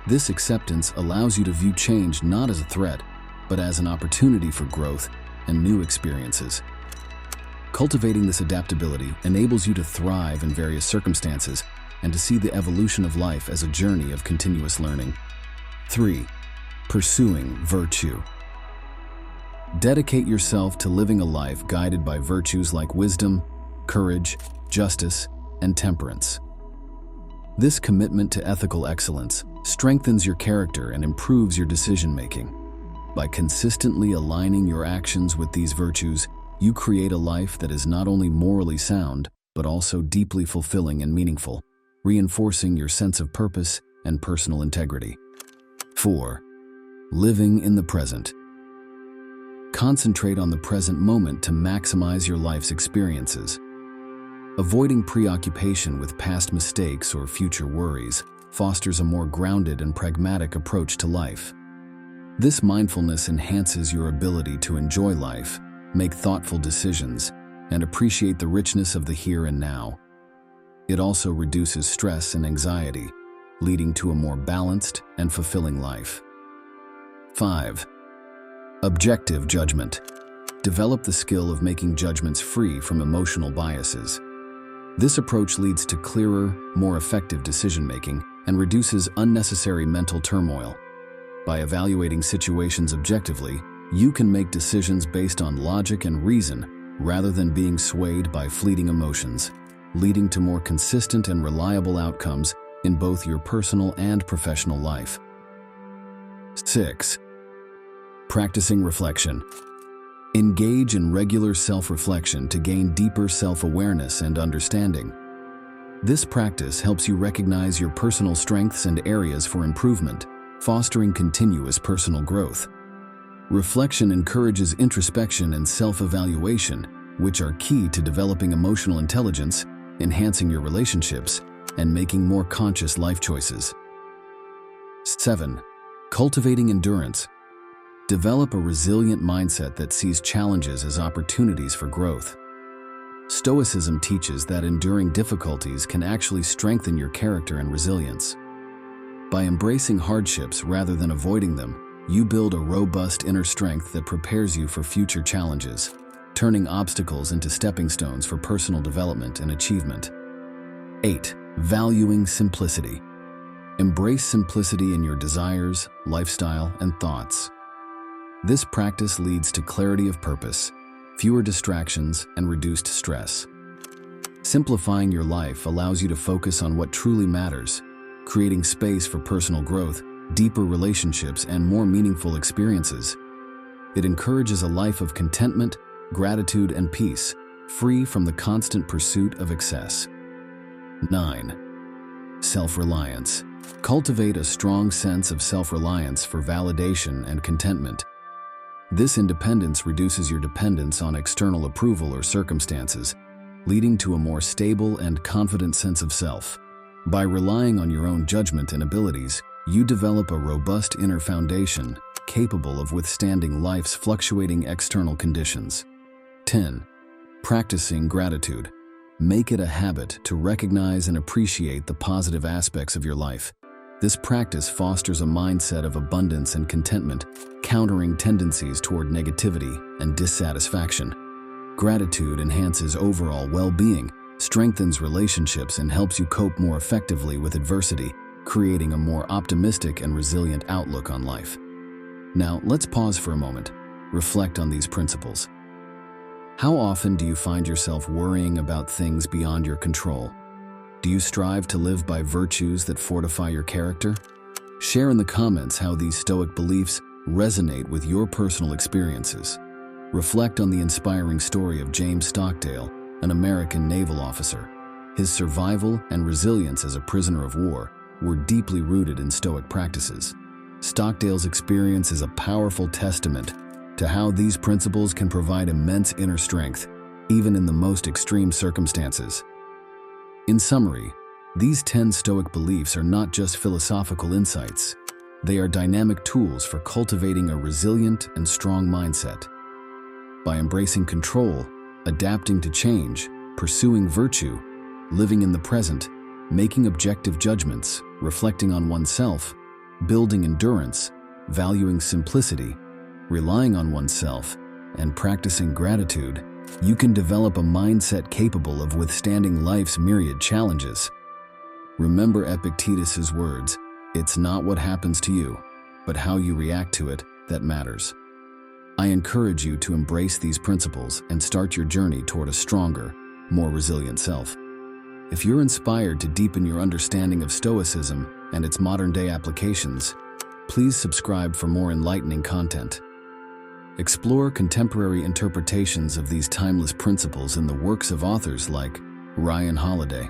This acceptance allows you to view change not as a threat, but as an opportunity for growth and new experiences. Cultivating this adaptability enables you to thrive in various circumstances and to see the evolution of life as a journey of continuous learning. 3. Pursuing virtue. Dedicate yourself to living a life guided by virtues like wisdom, courage, justice, and temperance. This commitment to ethical excellence strengthens your character and improves your decision-making. By consistently aligning your actions with these virtues, you create a life that is not only morally sound, but also deeply fulfilling and meaningful, reinforcing your sense of purpose and personal integrity. 4. Living in the present. Concentrate on the present moment to maximize your life's experiences. Avoiding preoccupation with past mistakes or future worries fosters a more grounded and pragmatic approach to life. This mindfulness enhances your ability to enjoy life, make thoughtful decisions, and appreciate the richness of the here and now. It also reduces stress and anxiety, leading to a more balanced and fulfilling life. 5. Objective judgment. Develop the skill of making judgments free from emotional biases. This approach leads to clearer, more effective decision-making and reduces unnecessary mental turmoil. By evaluating situations objectively, you can make decisions based on logic and reason rather than being swayed by fleeting emotions, leading to more consistent and reliable outcomes in both your personal and professional life. 6. Practicing reflection. Engage in regular self-reflection to gain deeper self-awareness and understanding. This practice helps you recognize your personal strengths and areas for improvement, fostering continuous personal growth. Reflection encourages introspection and self-evaluation, which are key to developing emotional intelligence, enhancing your relationships, and making more conscious life choices. 7. Cultivating endurance. Develop a resilient mindset that sees challenges as opportunities for growth. Stoicism teaches that enduring difficulties can actually strengthen your character and resilience. By embracing hardships rather than avoiding them, you build a robust inner strength that prepares you for future challenges, turning obstacles into stepping stones for personal development and achievement. 8. Valuing simplicity. Embrace simplicity in your desires, lifestyle, and thoughts. This practice leads to clarity of purpose, fewer distractions, and reduced stress. Simplifying your life allows you to focus on what truly matters, creating space for personal growth, deeper relationships, and more meaningful experiences. It encourages a life of contentment, gratitude, and peace, free from the constant pursuit of excess. 9. Self-reliance. Cultivate a strong sense of self-reliance for validation and contentment. This independence reduces your dependence on external approval or circumstances, leading to a more stable and confident sense of self. By relying on your own judgment and abilities, you develop a robust inner foundation capable of withstanding life's fluctuating external conditions. 10. Practicing gratitude. Make it a habit to recognize and appreciate the positive aspects of your life. This practice fosters a mindset of abundance and contentment, countering tendencies toward negativity and dissatisfaction. Gratitude enhances overall well-being, strengthens relationships, and helps you cope more effectively with adversity, creating a more optimistic and resilient outlook on life. Now, let's pause for a moment. Reflect on these principles. How often do you find yourself worrying about things beyond your control? Do you strive to live by virtues that fortify your character? Share in the comments how these Stoic beliefs resonate with your personal experiences. Reflect on the inspiring story of James Stockdale, an American naval officer. His survival and resilience as a prisoner of war were deeply rooted in Stoic practices. Stockdale's experience is a powerful testament to how these principles can provide immense inner strength, even in the most extreme circumstances. In summary, these 10 Stoic beliefs are not just philosophical insights. They are dynamic tools for cultivating a resilient and strong mindset. By embracing control, adapting to change, pursuing virtue, living in the present, making objective judgments, reflecting on oneself, building endurance, valuing simplicity, relying on oneself, and practicing gratitude, you can develop a mindset capable of withstanding life's myriad challenges. Remember Epictetus's words, "It's not what happens to you, but how you react to it that matters." I encourage you to embrace these principles and start your journey toward a stronger, more resilient self. If you're inspired to deepen your understanding of Stoicism and its modern-day applications, please subscribe for more enlightening content. Explore contemporary interpretations of these timeless principles in the works of authors like Ryan Holiday.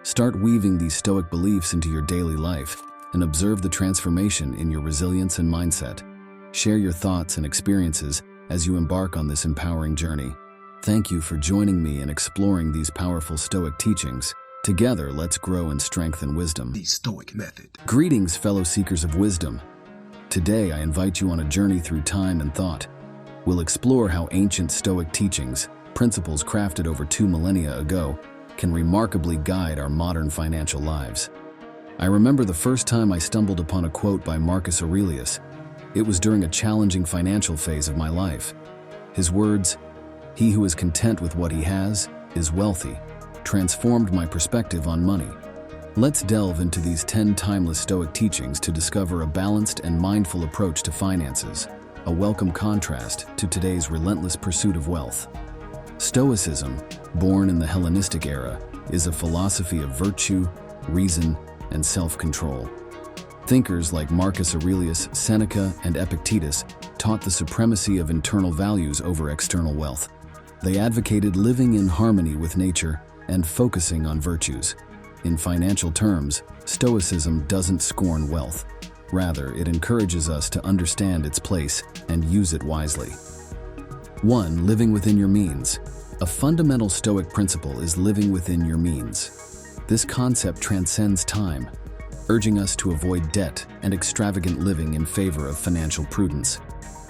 Start weaving these Stoic beliefs into your daily life and observe the transformation in your resilience and mindset. Share your thoughts and experiences as you embark on this empowering journey. Thank you for joining me in exploring these powerful Stoic teachings. Together, let's grow in strength and wisdom.
The Stoic Method.
Greetings, fellow seekers of wisdom. Today, I invite you on a journey through time and thought. We'll explore how ancient Stoic teachings, principles crafted over 2 millennia ago, can remarkably guide our modern financial lives. I remember the first time I stumbled upon a quote by Marcus Aurelius. It was during a challenging financial phase of my life. His words, "He who is content with what he has is wealthy," transformed my perspective on money. Let's delve into these 10 timeless Stoic teachings to discover a balanced and mindful approach to finances, a welcome contrast to today's relentless pursuit of wealth. Stoicism, born in the Hellenistic era, is a philosophy of virtue, reason, and self-control. Thinkers like Marcus Aurelius, Seneca, and Epictetus taught the supremacy of internal values over external wealth. They advocated living in harmony with nature and focusing on virtues. In financial terms, Stoicism doesn't scorn wealth. Rather, it encourages us to understand its place and use it wisely. 1. Living within your means. A fundamental Stoic principle is living within your means. This concept transcends time, urging us to avoid debt and extravagant living in favor of financial prudence.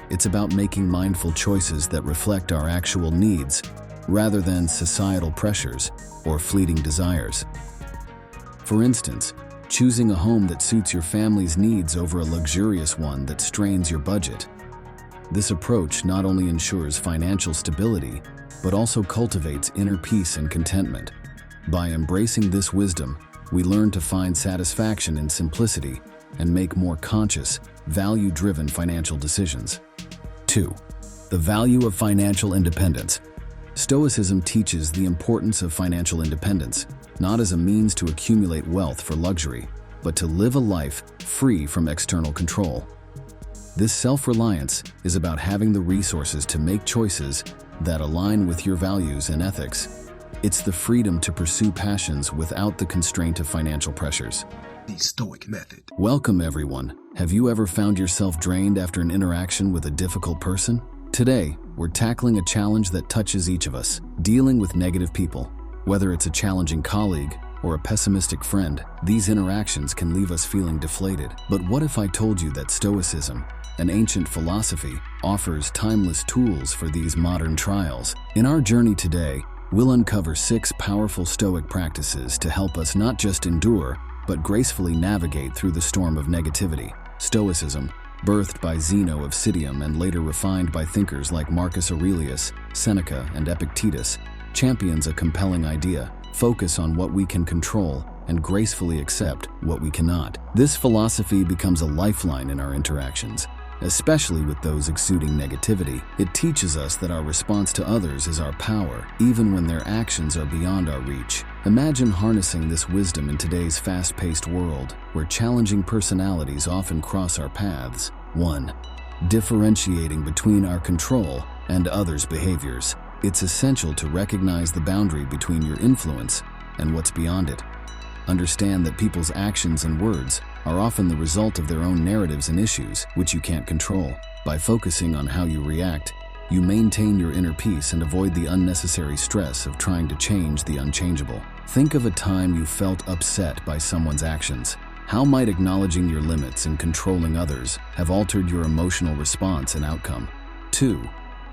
It's about making mindful choices that reflect our actual needs, rather than societal pressures or fleeting desires. For instance, choosing a home that suits your family's needs over a luxurious one that strains your budget. This approach not only ensures financial stability, but also cultivates inner peace and contentment. By embracing this wisdom, we learn to find satisfaction in simplicity and make more conscious, value-driven financial decisions. 2. The value of financial independence. Stoicism teaches the importance of financial independence, not as a means to accumulate wealth for luxury, but to live a life free from external control. This self-reliance is about having the resources to make choices that align with your values and ethics. It's the freedom to pursue passions without the constraint of financial pressures.
The Stoic method.
Welcome, everyone. Have you ever found yourself drained after an interaction with a difficult person? Today, we're tackling a challenge that touches each of us, dealing with negative people. Whether it's a challenging colleague or a pessimistic friend, these interactions can leave us feeling deflated. But what if I told you that Stoicism, an ancient philosophy, offers timeless tools for these modern trials? In our journey today, we'll uncover 6 powerful Stoic practices to help us not just endure, but gracefully navigate through the storm of negativity. Stoicism, birthed by Zeno of Citium and later refined by thinkers like Marcus Aurelius, Seneca, and Epictetus, champions a compelling idea: focus on what we can control and gracefully accept what we cannot. This philosophy becomes a lifeline in our interactions, especially with those exuding negativity. It teaches us that our response to others is our power, even when their actions are beyond our reach. Imagine harnessing this wisdom in today's fast-paced world, where challenging personalities often cross our paths. 1. Differentiating between our control and others' behaviors. It's essential to recognize the boundary between your influence and what's beyond it. Understand that people's actions and words are often the result of their own narratives and issues, which you can't control. By focusing on how you react, you maintain your inner peace and avoid the unnecessary stress of trying to change the unchangeable. Think of a time you felt upset by someone's actions. How might acknowledging your limits and controlling others have altered your emotional response and outcome? 2.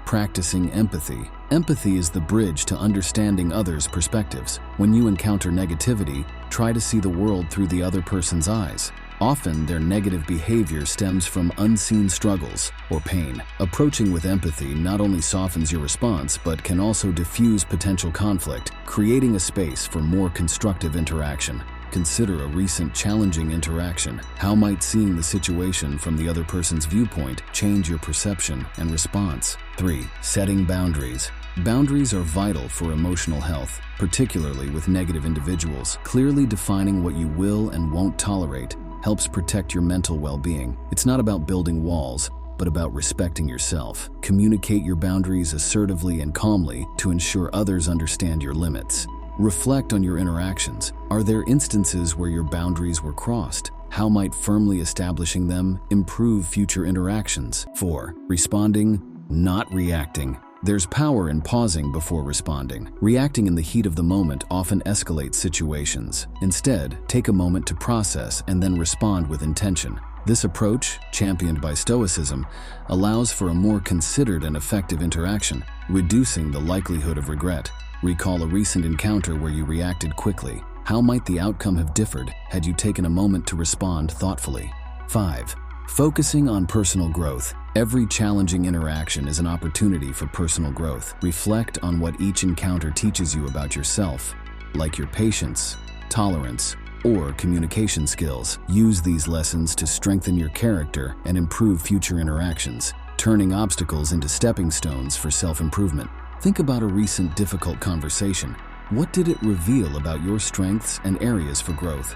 Practicing empathy. Empathy is the bridge to understanding others' perspectives. When you encounter negativity, try to see the world through the other person's eyes. Often, their negative behavior stems from unseen struggles or pain. Approaching with empathy not only softens your response, but can also diffuse potential conflict, creating a space for more constructive interaction. Consider a recent challenging interaction. How might seeing the situation from the other person's viewpoint change your perception and response? 3. Setting boundaries. Boundaries are vital for emotional health, particularly with negative individuals. Clearly defining what you will and won't tolerate helps protect your mental well-being. It's not about building walls, but about respecting yourself. Communicate your boundaries assertively and calmly to ensure others understand your limits. Reflect on your interactions. Are there instances where your boundaries were crossed? How might firmly establishing them improve future interactions? 4. Responding, not reacting. There's power in pausing before responding. Reacting in the heat of the moment often escalates situations. Instead, take a moment to process and then respond with intention. This approach, championed by Stoicism, allows for a more considered and effective interaction, reducing the likelihood of regret. Recall a recent encounter where you reacted quickly. How might the outcome have differed had you taken a moment to respond thoughtfully? 5. Focusing on personal growth. Every challenging interaction is an opportunity for personal growth. Reflect on what each encounter teaches you about yourself, like your patience, tolerance, or communication skills. Use these lessons to strengthen your character and improve future interactions, turning obstacles into stepping stones for self-improvement. Think about a recent difficult conversation. What did it reveal about your strengths and areas for growth?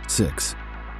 6.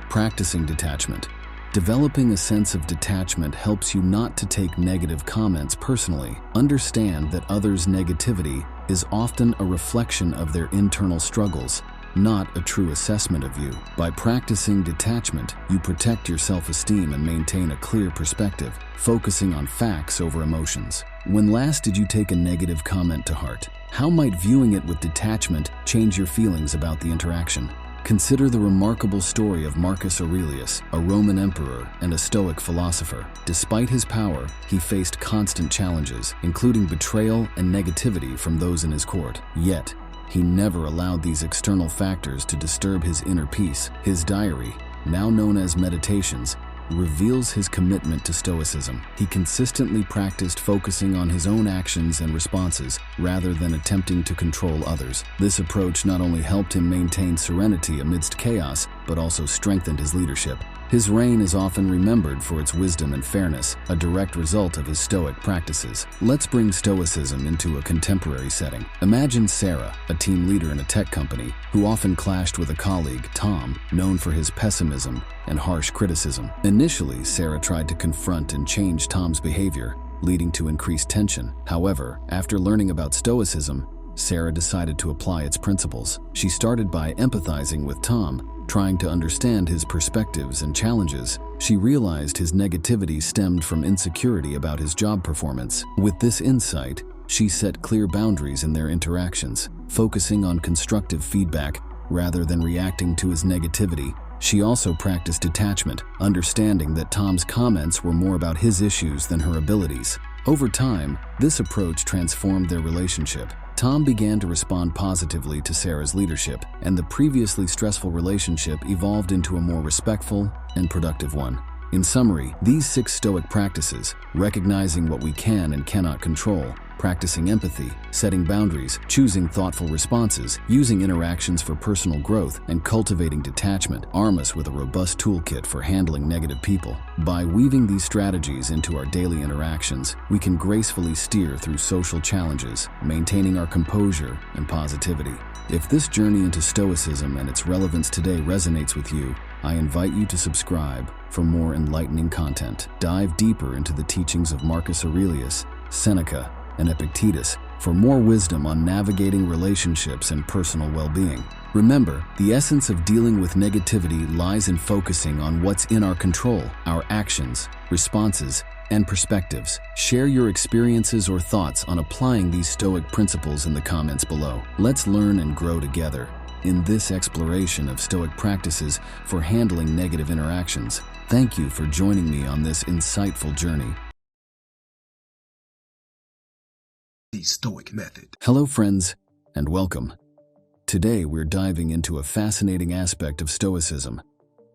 Practicing detachment. Developing a sense of detachment helps you not to take negative comments personally. Understand that others' negativity is often a reflection of their internal struggles, not a true assessment of you. By practicing detachment, you protect your self-esteem and maintain a clear perspective, focusing on facts over emotions. When last did you take a negative comment to heart? How might viewing it with detachment change your feelings about the interaction? Consider the remarkable story of Marcus Aurelius, a Roman emperor and a Stoic philosopher. Despite his power, he faced constant challenges, including betrayal and negativity from those in his court. Yet, he never allowed these external factors to disturb his inner peace. His diary, now known as Meditations, reveals his commitment to Stoicism. He consistently practiced focusing on his own actions and responses rather than attempting to control others. This approach not only helped him maintain serenity amidst chaos, but also strengthened his leadership. His reign is often remembered for its wisdom and fairness, a direct result of his Stoic practices. Let's bring Stoicism into a contemporary setting. Imagine Sarah, a team leader in a tech company, who often clashed with a colleague, Tom, known for his pessimism and harsh criticism. Initially, Sarah tried to confront and change Tom's behavior, leading to increased tension. However, after learning about Stoicism, Sarah decided to apply its principles. She started by empathizing with Tom, trying to understand his perspectives and challenges. She realized his negativity stemmed from insecurity about his job performance. With this insight, she set clear boundaries in their interactions, focusing on constructive feedback rather than reacting to his negativity. She also practiced detachment, understanding that Tom's comments were more about his issues than her abilities. Over time, this approach transformed their relationship. Tom began to respond positively to Sarah's leadership, and the previously stressful relationship evolved into a more respectful and productive one. In summary, these 6 Stoic practices, recognizing what we can and cannot control, practicing empathy, setting boundaries, choosing thoughtful responses, using interactions for personal growth, and cultivating detachment, arm us with a robust toolkit for handling negative people. By weaving these strategies into our daily interactions, we can gracefully steer through social challenges, maintaining our composure and positivity. If this journey into Stoicism and its relevance today resonates with you, I invite you to subscribe for more enlightening content. Dive deeper into the teachings of Marcus Aurelius, Seneca, and Epictetus for more wisdom on navigating relationships and personal well-being. Remember, the essence of dealing with negativity lies in focusing on what's in our control, our actions, responses, and perspectives. Share your experiences or thoughts on applying these Stoic principles in the comments below. Let's learn and grow together in this exploration of Stoic practices for handling negative interactions. Thank you for joining me on this insightful journey.
The Stoic Method.
Hello friends, and welcome. Today we're diving into a fascinating aspect of Stoicism,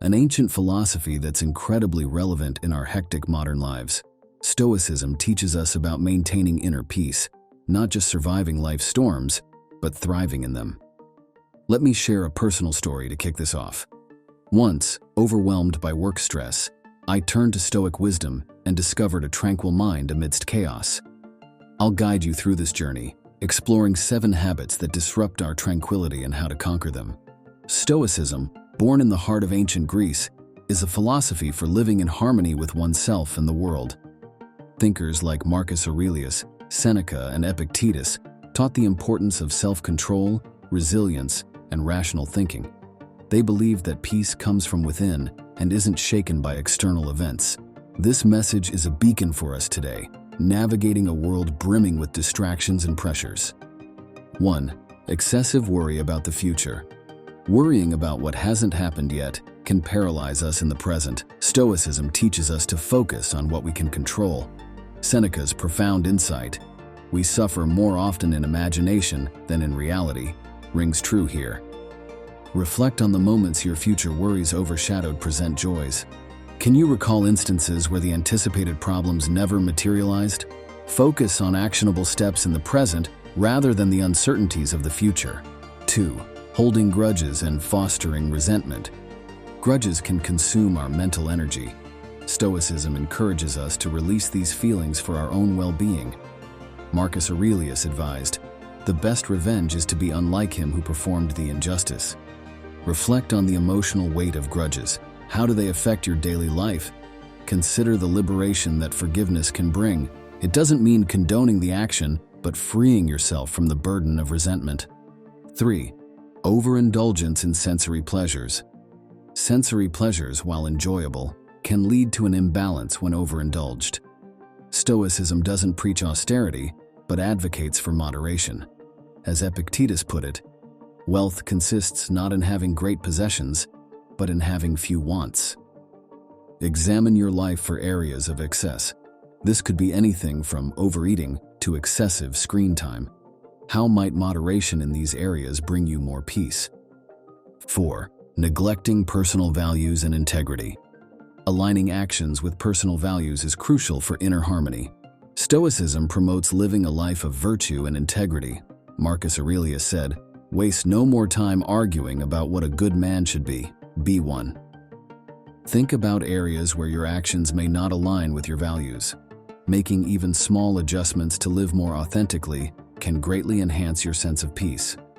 an ancient philosophy that's incredibly relevant in our hectic modern lives. Stoicism teaches us about maintaining inner peace, not just surviving life's storms, but thriving in them. Let me share a personal story to kick this off. Once, overwhelmed by work stress, I turned to Stoic wisdom and discovered a tranquil mind amidst chaos. I'll guide you through this journey, exploring 7 habits that disrupt our tranquility and how to conquer them. Stoicism, born in the heart of ancient Greece, is a philosophy for living in harmony with oneself and the world. Thinkers like Marcus Aurelius, Seneca, and Epictetus taught the importance of self-control, resilience, and rational thinking. They believed that peace comes from within and isn't shaken by external events. This message is a beacon for us today, navigating a world brimming with distractions and pressures. 1. Excessive worry about the future. Worrying about what hasn't happened yet can paralyze us in the present. Stoicism teaches us to focus on what we can control. Seneca's profound insight, "We suffer more often in imagination than in reality," rings true here. Reflect on the moments your future worries overshadowed present joys. Can you recall instances where the anticipated problems never materialized? Focus on actionable steps in the present rather than the uncertainties of the future. 2. holding grudges and fostering resentment. Grudges can consume our mental energy. Stoicism encourages us to release these feelings for our own well-being. Marcus Aurelius advised, "The best revenge is to be unlike him who performed the injustice." Reflect on the emotional weight of grudges. How do they affect your daily life? Consider the liberation that forgiveness can bring. It doesn't mean condoning the action, but freeing yourself from the burden of resentment. 3. Overindulgence in sensory pleasures. Sensory pleasures, while enjoyable, can lead to an imbalance when overindulged. Stoicism doesn't preach austerity, but advocates for moderation. As Epictetus put it, wealth consists not in having great possessions, but in having few wants. Examine your life for areas of excess. This could be anything from overeating to excessive screen time. How might moderation in these areas bring you more peace? 4. Neglecting personal values and integrity. Aligning actions with personal values is crucial for inner harmony. Stoicism promotes living a life of virtue and integrity. Marcus Aurelius said, "Waste no more time arguing about what a good man should be. Be one." Think about areas where your actions may not align with your values. Making even small adjustments to live more authentically can greatly enhance your sense of peace.